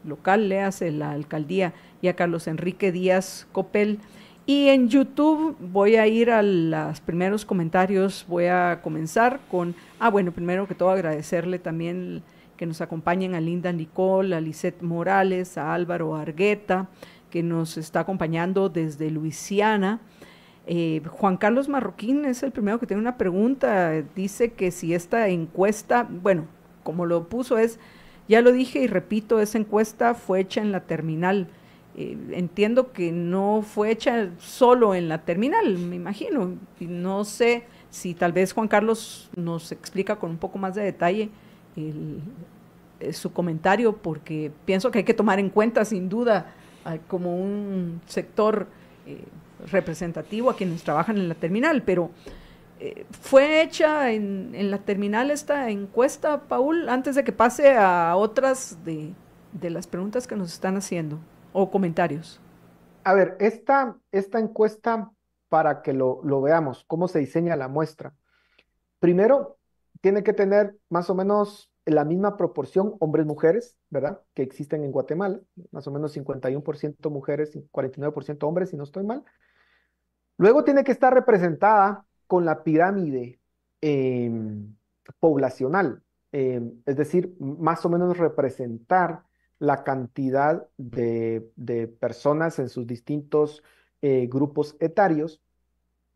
local, le hace la alcaldía, y a Carlos Enrique Díaz Copel. Y en YouTube voy a ir a los primeros comentarios, voy a comenzar con, bueno, primero que todo agradecerle también que nos acompañen a Linda Nicole, a Lisette Morales, a Álvaro Argueta, que nos está acompañando desde Luisiana. Juan Carlos Marroquín es el primero que tiene una pregunta, dice que si esta encuesta, bueno, como lo puso es, ya lo dije y repito, esa encuesta fue hecha en la terminal. Entiendo que no fue hecha solo en la terminal, me imagino. Y no sé si tal vez Juan Carlos nos explica con un poco más de detalle su comentario, porque pienso que hay que tomar en cuenta sin duda como un sector representativo a quienes trabajan en la terminal, pero ¿fue hecha en la terminal esta encuesta, Paul, antes de que pase a otras de las preguntas que nos están haciendo o comentarios? A ver, esta encuesta, para que lo veamos, cómo se diseña la muestra. Primero, tiene que tener más o menos la misma proporción hombres-mujeres, ¿verdad? Que existen en Guatemala, más o menos 51% mujeres y 49% hombres, si no estoy mal. Luego tiene que estar representada con la pirámide poblacional, es decir, más o menos representar la cantidad de personas en sus distintos grupos etarios.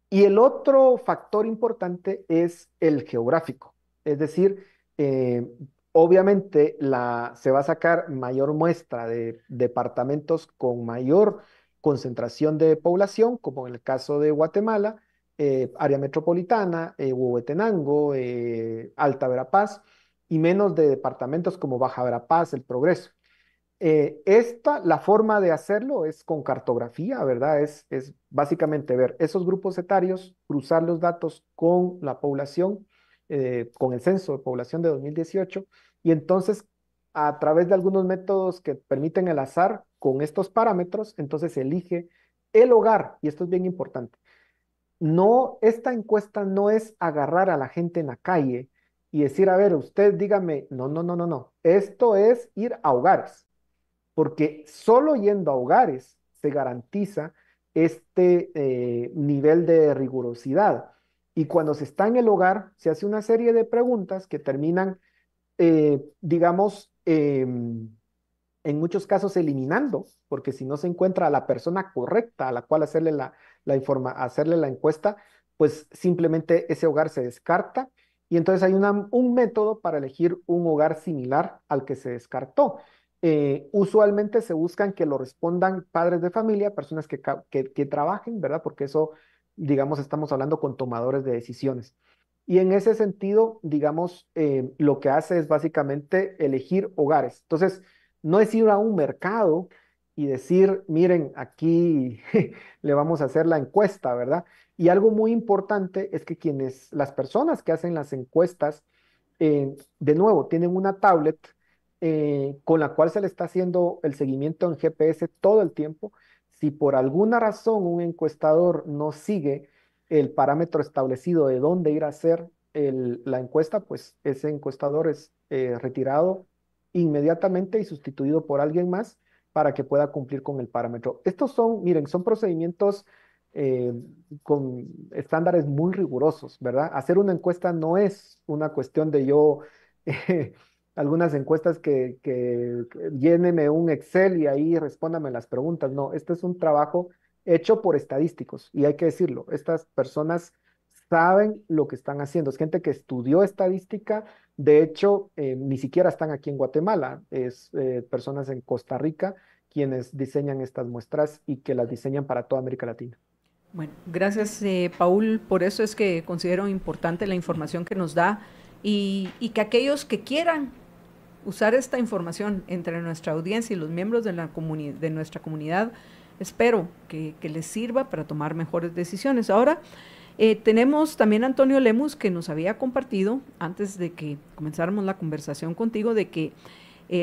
Y el otro factor importante es el geográfico, es decir, eh, obviamente se va a sacar mayor muestra de departamentos con mayor concentración de población, como en el caso de Guatemala, área metropolitana, Huehuetenango, Alta Verapaz, y menos de departamentos como Baja Verapaz, El Progreso. La forma de hacerlo es con cartografía, ¿verdad? Es básicamente ver esos grupos etarios, cruzar los datos con la población, con el censo de población de 2018, y entonces a través de algunos métodos que permiten el azar con estos parámetros, entonces se elige el hogar, y esto es bien importante. No, esta encuesta no es agarrar a la gente en la calle y decir, a ver, usted dígame, no, no, no, no, no. Esto es ir a hogares, porque solo yendo a hogares se garantiza este nivel de rigurosidad. Y cuando se está en el hogar, se hace una serie de preguntas que terminan, digamos, en muchos casos eliminando, porque si no se encuentra a la persona correcta a la cual hacerle hacerle la encuesta, pues simplemente ese hogar se descarta y entonces hay un método para elegir un hogar similar al que se descartó. Usualmente se buscan que lo respondan padres de familia, personas que trabajen, ¿verdad? Porque eso, digamos, estamos hablando con tomadores de decisiones. Y en ese sentido, digamos, lo que hace es básicamente elegir hogares. Entonces, no es ir a un mercado y decir, miren, aquí le vamos a hacer la encuesta, ¿verdad? Y algo muy importante es que las personas que hacen las encuestas, de nuevo, tienen una tablet con la cual se le está haciendo el seguimiento en GPS todo el tiempo. Si por alguna razón un encuestador no sigue el parámetro establecido de dónde ir a hacer la encuesta, pues ese encuestador es retirado inmediatamente y sustituido por alguien más para que pueda cumplir con el parámetro. Estos son, miren, son procedimientos eh, con estándares muy rigurosos, ¿verdad? Hacer una encuesta no es una cuestión de yo, algunas encuestas que lléneme un Excel y ahí respóndame las preguntas. No, este es un trabajo hecho por estadísticos y hay que decirlo, estas personas saben lo que están haciendo. Es gente que estudió estadística, de hecho, ni siquiera están aquí en Guatemala, es personas en Costa Rica quienes diseñan estas muestras y que las diseñan para toda América Latina. Bueno, gracias Paul, por eso es que considero importante la información que nos da y que aquellos que quieran usar esta información entre nuestra audiencia y los miembros de, de nuestra comunidad, espero que les sirva para tomar mejores decisiones. Ahora, tenemos también a Antonio Lemus, que nos había compartido, antes de que comenzáramos la conversación contigo, de que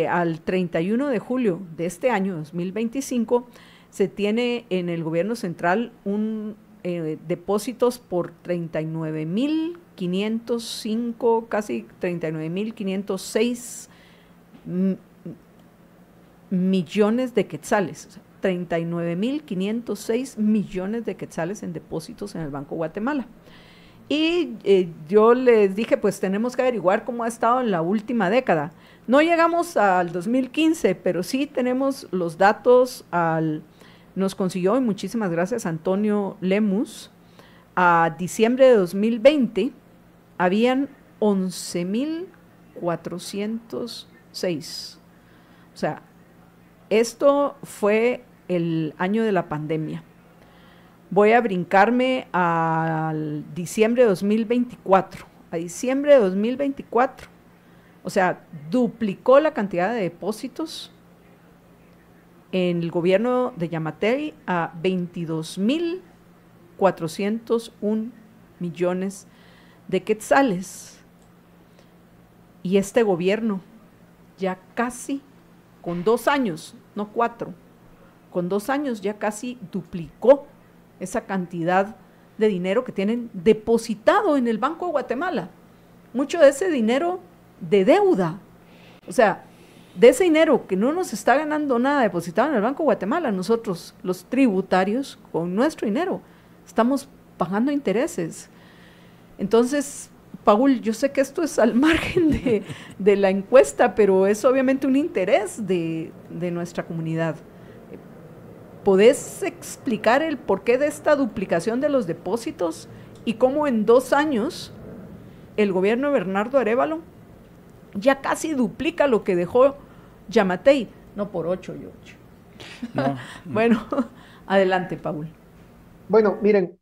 al 31 de julio de este año, 2025, se tiene en el gobierno central un depósitos por 39.505, casi 39.506 millones de quetzales, o sea, 39.506 millones de quetzales en depósitos en el Banco Guatemala. Y yo les dije, pues tenemos que averiguar cómo ha estado en la última década. No llegamos al 2015, pero sí tenemos los datos nos consiguió, y muchísimas gracias Antonio Lemus, a diciembre de 2020 habían 11.406. O sea, esto fue el año de la pandemia. Voy a brincarme al diciembre de 2024. A diciembre de 2024. O sea, duplicó la cantidad de depósitos en el gobierno de Yamatei a 22.401 millones de quetzales. Y este gobierno ya casi, con 2 años, no 4, con 2 años ya casi duplicó esa cantidad de dinero que tienen depositado en el Banco de Guatemala. Mucho de ese dinero de deuda. O sea, de ese dinero que no nos está ganando nada depositado en el Banco de Guatemala, nosotros, los tributarios, con nuestro dinero, estamos pagando intereses. Entonces, Paul, yo sé que esto es al margen de la encuesta, pero es obviamente un interés de nuestra comunidad. ¿Podés explicar el porqué de esta duplicación de los depósitos y cómo en 2 años el gobierno de Bernardo Arévalo ya casi duplica lo que dejó Yamatei? No por 8 y 8. No. Bueno, adelante, Paul. Bueno, miren,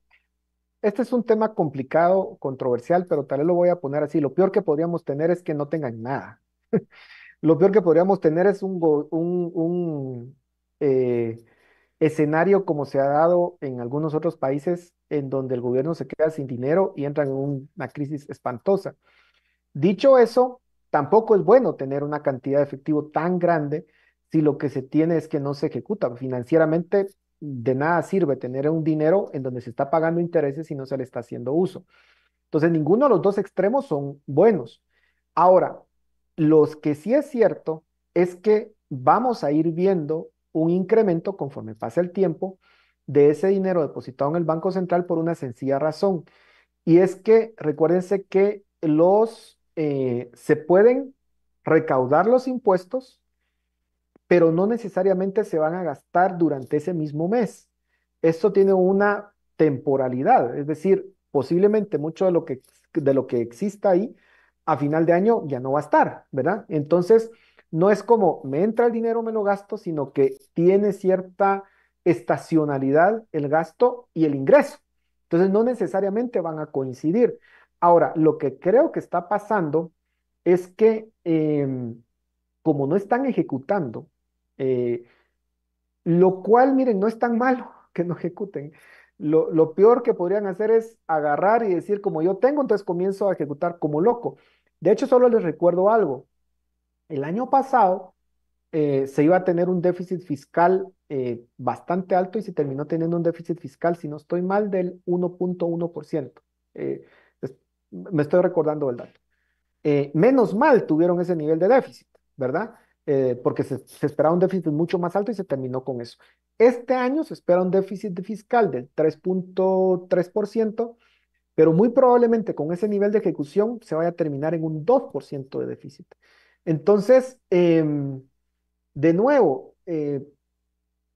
este es un tema complicado, controversial, pero tal vez lo voy a poner así. Lo peor que podríamos tener es que no tengan nada. Lo peor que podríamos tener es un escenario como se ha dado en algunos otros países en donde el gobierno se queda sin dinero y entra en una crisis espantosa. Dicho eso, tampoco es bueno tener una cantidad de efectivo tan grande si lo que se tiene es que no se ejecuta. Financieramente, de nada sirve tener un dinero en donde se está pagando intereses y no se le está haciendo uso. Entonces, ninguno de los dos extremos son buenos. Ahora, los que sí es cierto es que vamos a ir viendo un incremento conforme pase el tiempo de ese dinero depositado en el Banco Central por una sencilla razón. Y es que recuérdense que se pueden recaudar los impuestos, pero no necesariamente se van a gastar durante ese mismo mes. Esto tiene una temporalidad, es decir, posiblemente mucho de lo que exista ahí a final de año ya no va a estar, ¿verdad? Entonces, no es como me entra el dinero, me lo gasto, sino que tiene cierta estacionalidad el gasto y el ingreso. Entonces, no necesariamente van a coincidir. Ahora, lo que creo que está pasando es que como no están ejecutando, eh, lo cual, miren, no es tan malo que no ejecuten. Lo peor que podrían hacer es agarrar y decir, como yo tengo, entonces comienzo a ejecutar como loco. De hecho, solo les recuerdo algo. El año pasado se iba a tener un déficit fiscal bastante alto y se terminó teniendo un déficit fiscal, si no estoy mal, del 1.1%. Eh, es- Me estoy recordando el dato. Menos mal tuvieron ese nivel de déficit, ¿verdad? Porque se esperaba un déficit mucho más alto y se terminó con eso. Este año se espera un déficit fiscal del 3.3%, pero muy probablemente con ese nivel de ejecución se vaya a terminar en un 2% de déficit. Entonces, de nuevo,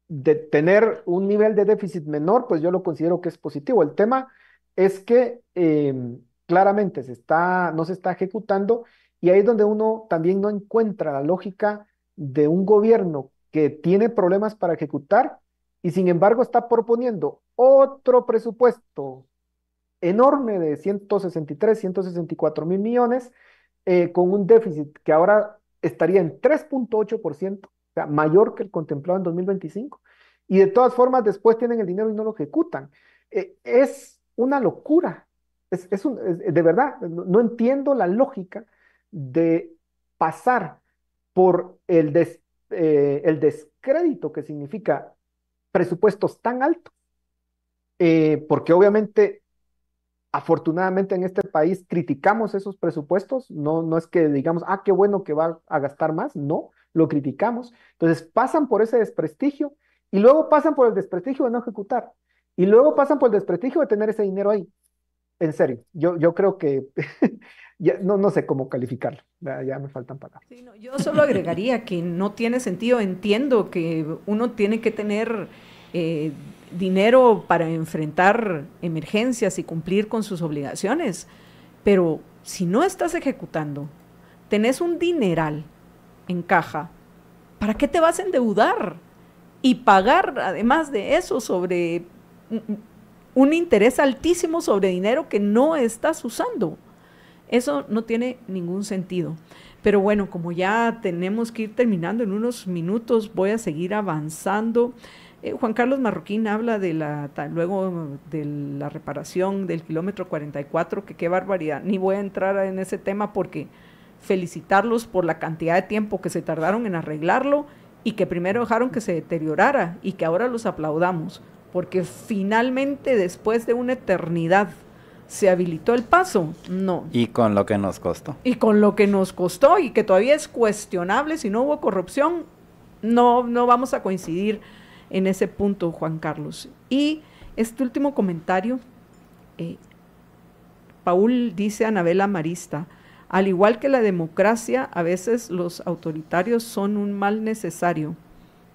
de tener un nivel de déficit menor, pues yo lo considero que es positivo. El tema es que claramente no se está ejecutando y ahí es donde uno también no encuentra la lógica de un gobierno que tiene problemas para ejecutar y sin embargo está proponiendo otro presupuesto enorme de 163, 164 mil millones con un déficit que ahora estaría en 3.8%, o sea, mayor que el contemplado en 2025. Y de todas formas, después tienen el dinero y no lo ejecutan. Es una locura. De verdad, no entiendo la lógica de pasar por el descrédito que significa presupuestos tan altos, porque obviamente afortunadamente en este país criticamos esos presupuestos, no es que digamos, qué bueno que va a gastar más, no, lo criticamos. Entonces pasan por ese desprestigio y luego pasan por el desprestigio de no ejecutar y luego pasan por el desprestigio de tener ese dinero ahí. En serio, yo creo que ya, no sé cómo calificarlo, ya me faltan palabras. Sí, no, yo solo agregaría que no tiene sentido, entiendo que uno tiene que tener eh, dinero para enfrentar emergencias y cumplir con sus obligaciones, pero si no estás ejecutando, tenés un dineral en caja, ¿para qué te vas a endeudar? Y pagar además de eso sobre un interés altísimo sobre dinero que no estás usando. Eso no tiene ningún sentido. Pero bueno, como ya tenemos que ir terminando en unos minutos, voy a seguir avanzando. Juan Carlos Marroquín habla luego de la reparación del kilómetro 44, que qué barbaridad. Ni voy a entrar en ese tema porque felicitarlos por la cantidad de tiempo que se tardaron en arreglarlo y que primero dejaron que se deteriorara y que ahora los aplaudamos, porque finalmente después de una eternidad se habilitó el paso, no. Y con lo que nos costó. Y con lo que nos costó y que todavía es cuestionable si no hubo corrupción, no vamos a coincidir en ese punto, Juan Carlos. Y este último comentario, Paul dice a Anabela Marista, al igual que la democracia, a veces los autoritarios son un mal necesario.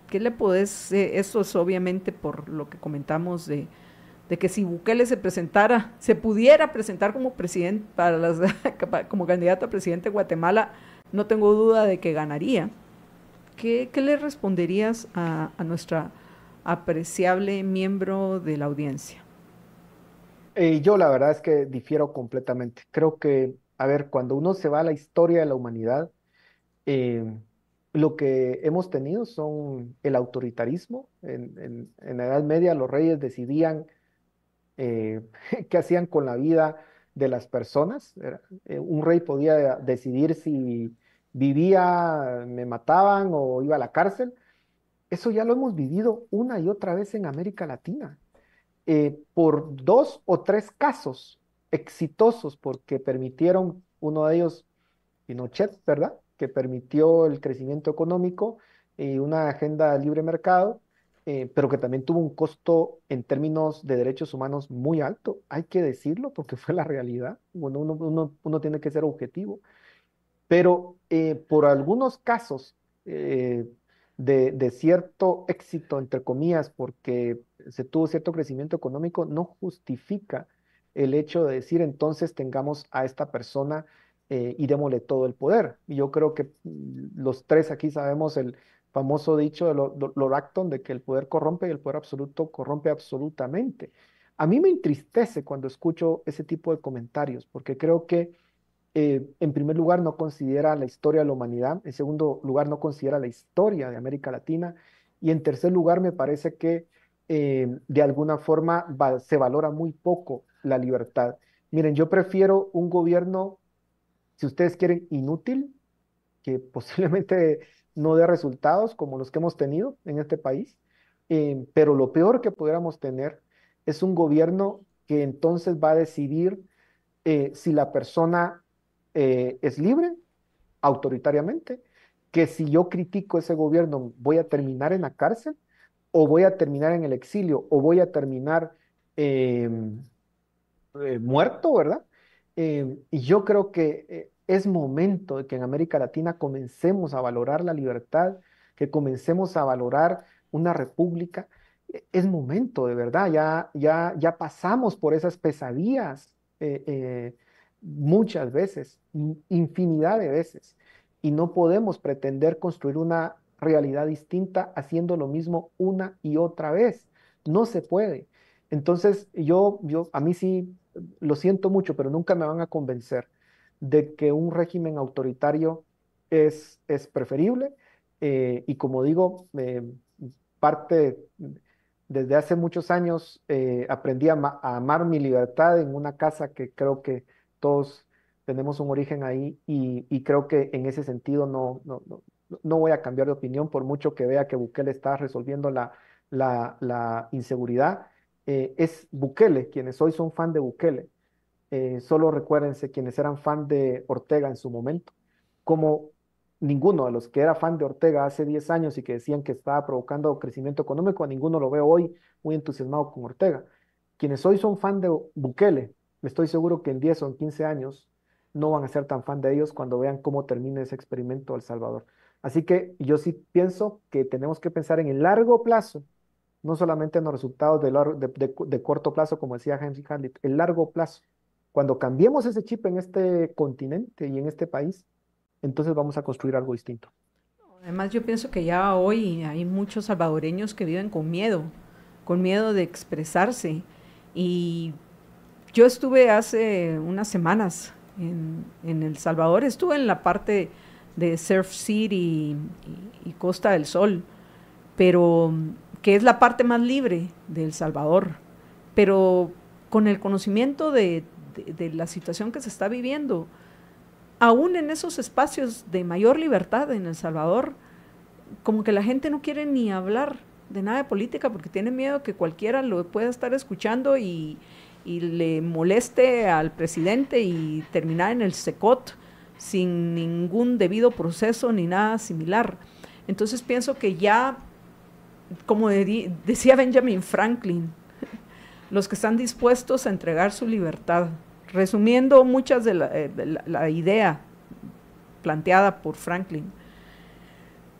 ¿Qué le podés? Eso es obviamente por lo que comentamos de que si Bukele se pudiera presentar como presidente como candidato a presidente de Guatemala, no tengo duda de que ganaría. ¿Qué le responderías a nuestra apreciable miembro de la audiencia? Yo la verdad es que difiero completamente. Creo que, a ver, cuando uno se va a la historia de la humanidad, eh, lo que hemos tenido son el autoritarismo. En la Edad Media los reyes decidían eh, qué hacían con la vida de las personas. Un rey podía decidir si vivía, me mataban o iba a la cárcel. Eso ya lo hemos vivido una y otra vez en América Latina, por dos o tres casos exitosos, porque permitieron, uno de ellos, Pinochet, ¿verdad? Que permitió el crecimiento económico y una agenda de libre mercado, pero que también tuvo un costo en términos de derechos humanos muy alto. Hay que decirlo porque fue la realidad. Bueno, uno tiene que ser objetivo, pero por algunos casos de cierto éxito, entre comillas, porque se tuvo cierto crecimiento económico, no justifica el hecho de decir entonces tengamos a esta persona y démosle todo el poder. Y yo creo que los tres aquí sabemos el famoso dicho de Lord Acton de que el poder corrompe y el poder absoluto corrompe absolutamente. A mí me entristece cuando escucho ese tipo de comentarios, porque creo que en primer lugar, no considera la historia de la humanidad. En segundo lugar, no considera la historia de América Latina. Y en tercer lugar, me parece que de alguna forma se valora muy poco la libertad. Miren, yo prefiero un gobierno, si ustedes quieren, inútil, que posiblemente no dé resultados como los que hemos tenido en este país. Pero lo peor que pudiéramos tener es un gobierno que entonces va a decidir si la persona es libre autoritariamente, que si yo critico ese gobierno voy a terminar en la cárcel o voy a terminar en el exilio o voy a terminar eh, muerto, ¿verdad? Y yo creo que es momento de que en América Latina comencemos a valorar la libertad, que comencemos a valorar una república. Es momento, de verdad, ya pasamos por esas pesadillas muchas veces, infinidad de veces, y no podemos pretender construir una realidad distinta haciendo lo mismo una y otra vez. No se puede. Entonces, a mí sí lo siento mucho, pero nunca me van a convencer de que un régimen autoritario es preferible. Y como digo, parte, desde hace muchos años aprendí a amar mi libertad en una casa que creo que todos tenemos un origen ahí y creo que en ese sentido no voy a cambiar de opinión por mucho que vea que Bukele está resolviendo la inseguridad. Es Bukele, quienes hoy son fan de Bukele. Solo recuérdense quienes eran fan de Ortega en su momento, como ninguno de los que era fan de Ortega hace 10 años y que decían que estaba provocando crecimiento económico, a ninguno lo veo hoy muy entusiasmado con Ortega. Quienes hoy son fan de Bukele, estoy seguro que en 10 o en 15 años no van a ser tan fan de ellos cuando vean cómo termina ese experimento El Salvador. Así que yo sí pienso que tenemos que pensar en el largo plazo, no solamente en los resultados de corto plazo, como decía Henry Hazlitt, el largo plazo. Cuando cambiemos ese chip en este continente y en este país, entonces vamos a construir algo distinto. Además, yo pienso que ya hoy hay muchos salvadoreños que viven con miedo de expresarse. Y yo estuve hace unas semanas en El Salvador, estuve en la parte de Surf City y Costa del Sol, pero que es la parte más libre de El Salvador, pero con el conocimiento de la situación que se está viviendo, aún en esos espacios de mayor libertad en El Salvador, como que la gente no quiere ni hablar de nada de política porque tiene miedo que cualquiera lo pueda estar escuchando y le moleste al presidente y terminar en el secot sin ningún debido proceso ni nada similar. Entonces pienso que ya, como decía Benjamin Franklin, los que están dispuestos a entregar su libertad, resumiendo muchas de la idea planteada por Franklin,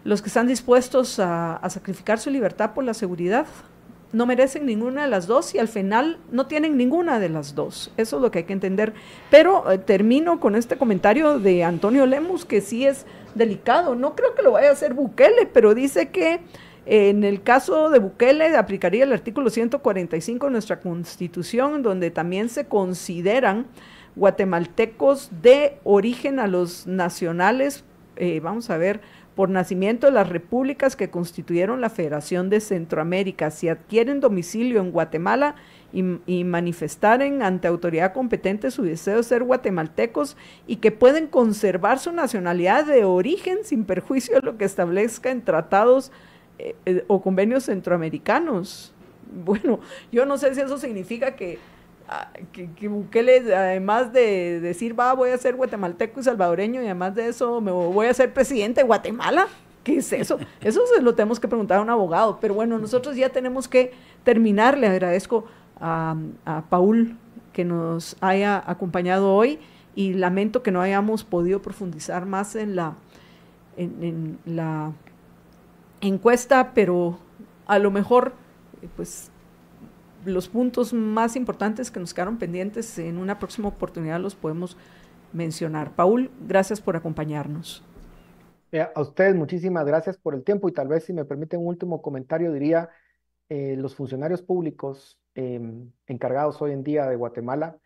los que están dispuestos a sacrificar su libertad por la seguridad no merecen ninguna de las dos y al final no tienen ninguna de las dos. Eso es lo que hay que entender. Pero termino con este comentario de Antonio Lemus, que sí es delicado. No creo que lo vaya a hacer Bukele, pero dice que En el caso de Bukele, aplicaría el artículo 145 de nuestra Constitución, donde también se consideran guatemaltecos de origen a los nacionales, vamos a ver, por nacimiento de las repúblicas que constituyeron la Federación de Centroamérica, si adquieren domicilio en Guatemala y manifestaren ante autoridad competente su deseo de ser guatemaltecos y que pueden conservar su nacionalidad de origen sin perjuicio de lo que establezca en tratados o convenios centroamericanos. Bueno, yo no sé si eso significa que Bukele, además de decir, voy a ser guatemalteco y salvadoreño, y además de eso me voy a ser presidente de Guatemala. ¿Qué es eso? Eso se lo tenemos que preguntar a un abogado. Pero bueno, nosotros ya tenemos que terminar. Le agradezco a Paul que nos haya acompañado hoy y lamento que no hayamos podido profundizar más en la encuesta, pero a lo mejor pues los puntos más importantes que nos quedaron pendientes en una próxima oportunidad los podemos mencionar. Paul, gracias por acompañarnos. A ustedes muchísimas gracias por el tiempo y tal vez si me permiten un último comentario diría, los funcionarios públicos encargados hoy en día de Guatemala,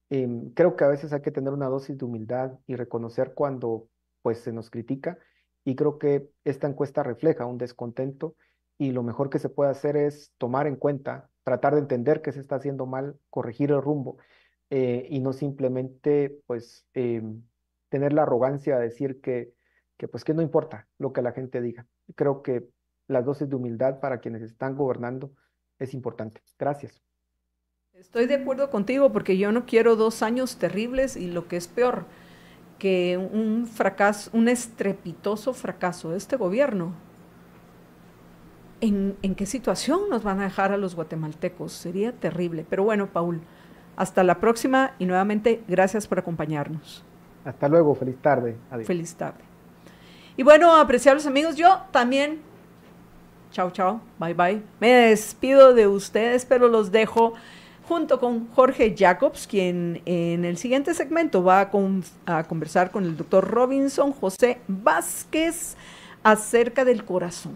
creo que a veces hay que tener una dosis de humildad y reconocer cuando pues se nos critica y creo que esta encuesta refleja un descontento y lo mejor que se puede hacer es tomar en cuenta, tratar de entender que se está haciendo mal, corregir el rumbo y no simplemente pues tener la arrogancia de decir pues que no importa lo que la gente diga. Creo que las dosis de humildad para quienes están gobernando es importante. Gracias. Estoy de acuerdo contigo porque yo no quiero 2 años terribles y lo que es peor, que un fracaso, un estrepitoso fracaso de este gobierno. ¿En qué situación nos van a dejar a los guatemaltecos? Sería terrible. Pero bueno, Paul, hasta la próxima y nuevamente gracias por acompañarnos. Hasta luego, feliz tarde. Adiós. Feliz tarde. Y bueno, apreciables amigos, yo también, chao, chao, bye, bye. Me despido de ustedes, pero los dejo junto con Jorge Jacobs, quien en el siguiente segmento va a conversar con el doctor Robinson José Vázquez acerca del corazón.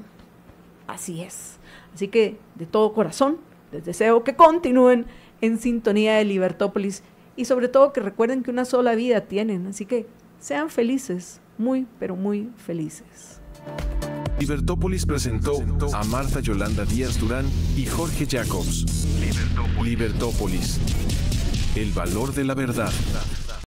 Así es. Así que de todo corazón les deseo que continúen en sintonía de Libertópolis y sobre todo que recuerden que una sola vida tienen. Así que sean felices, muy, pero muy felices. Libertópolis presentó a Marta Yolanda Díaz Durán y Jorge Jacobs. Libertópolis. El valor de la verdad.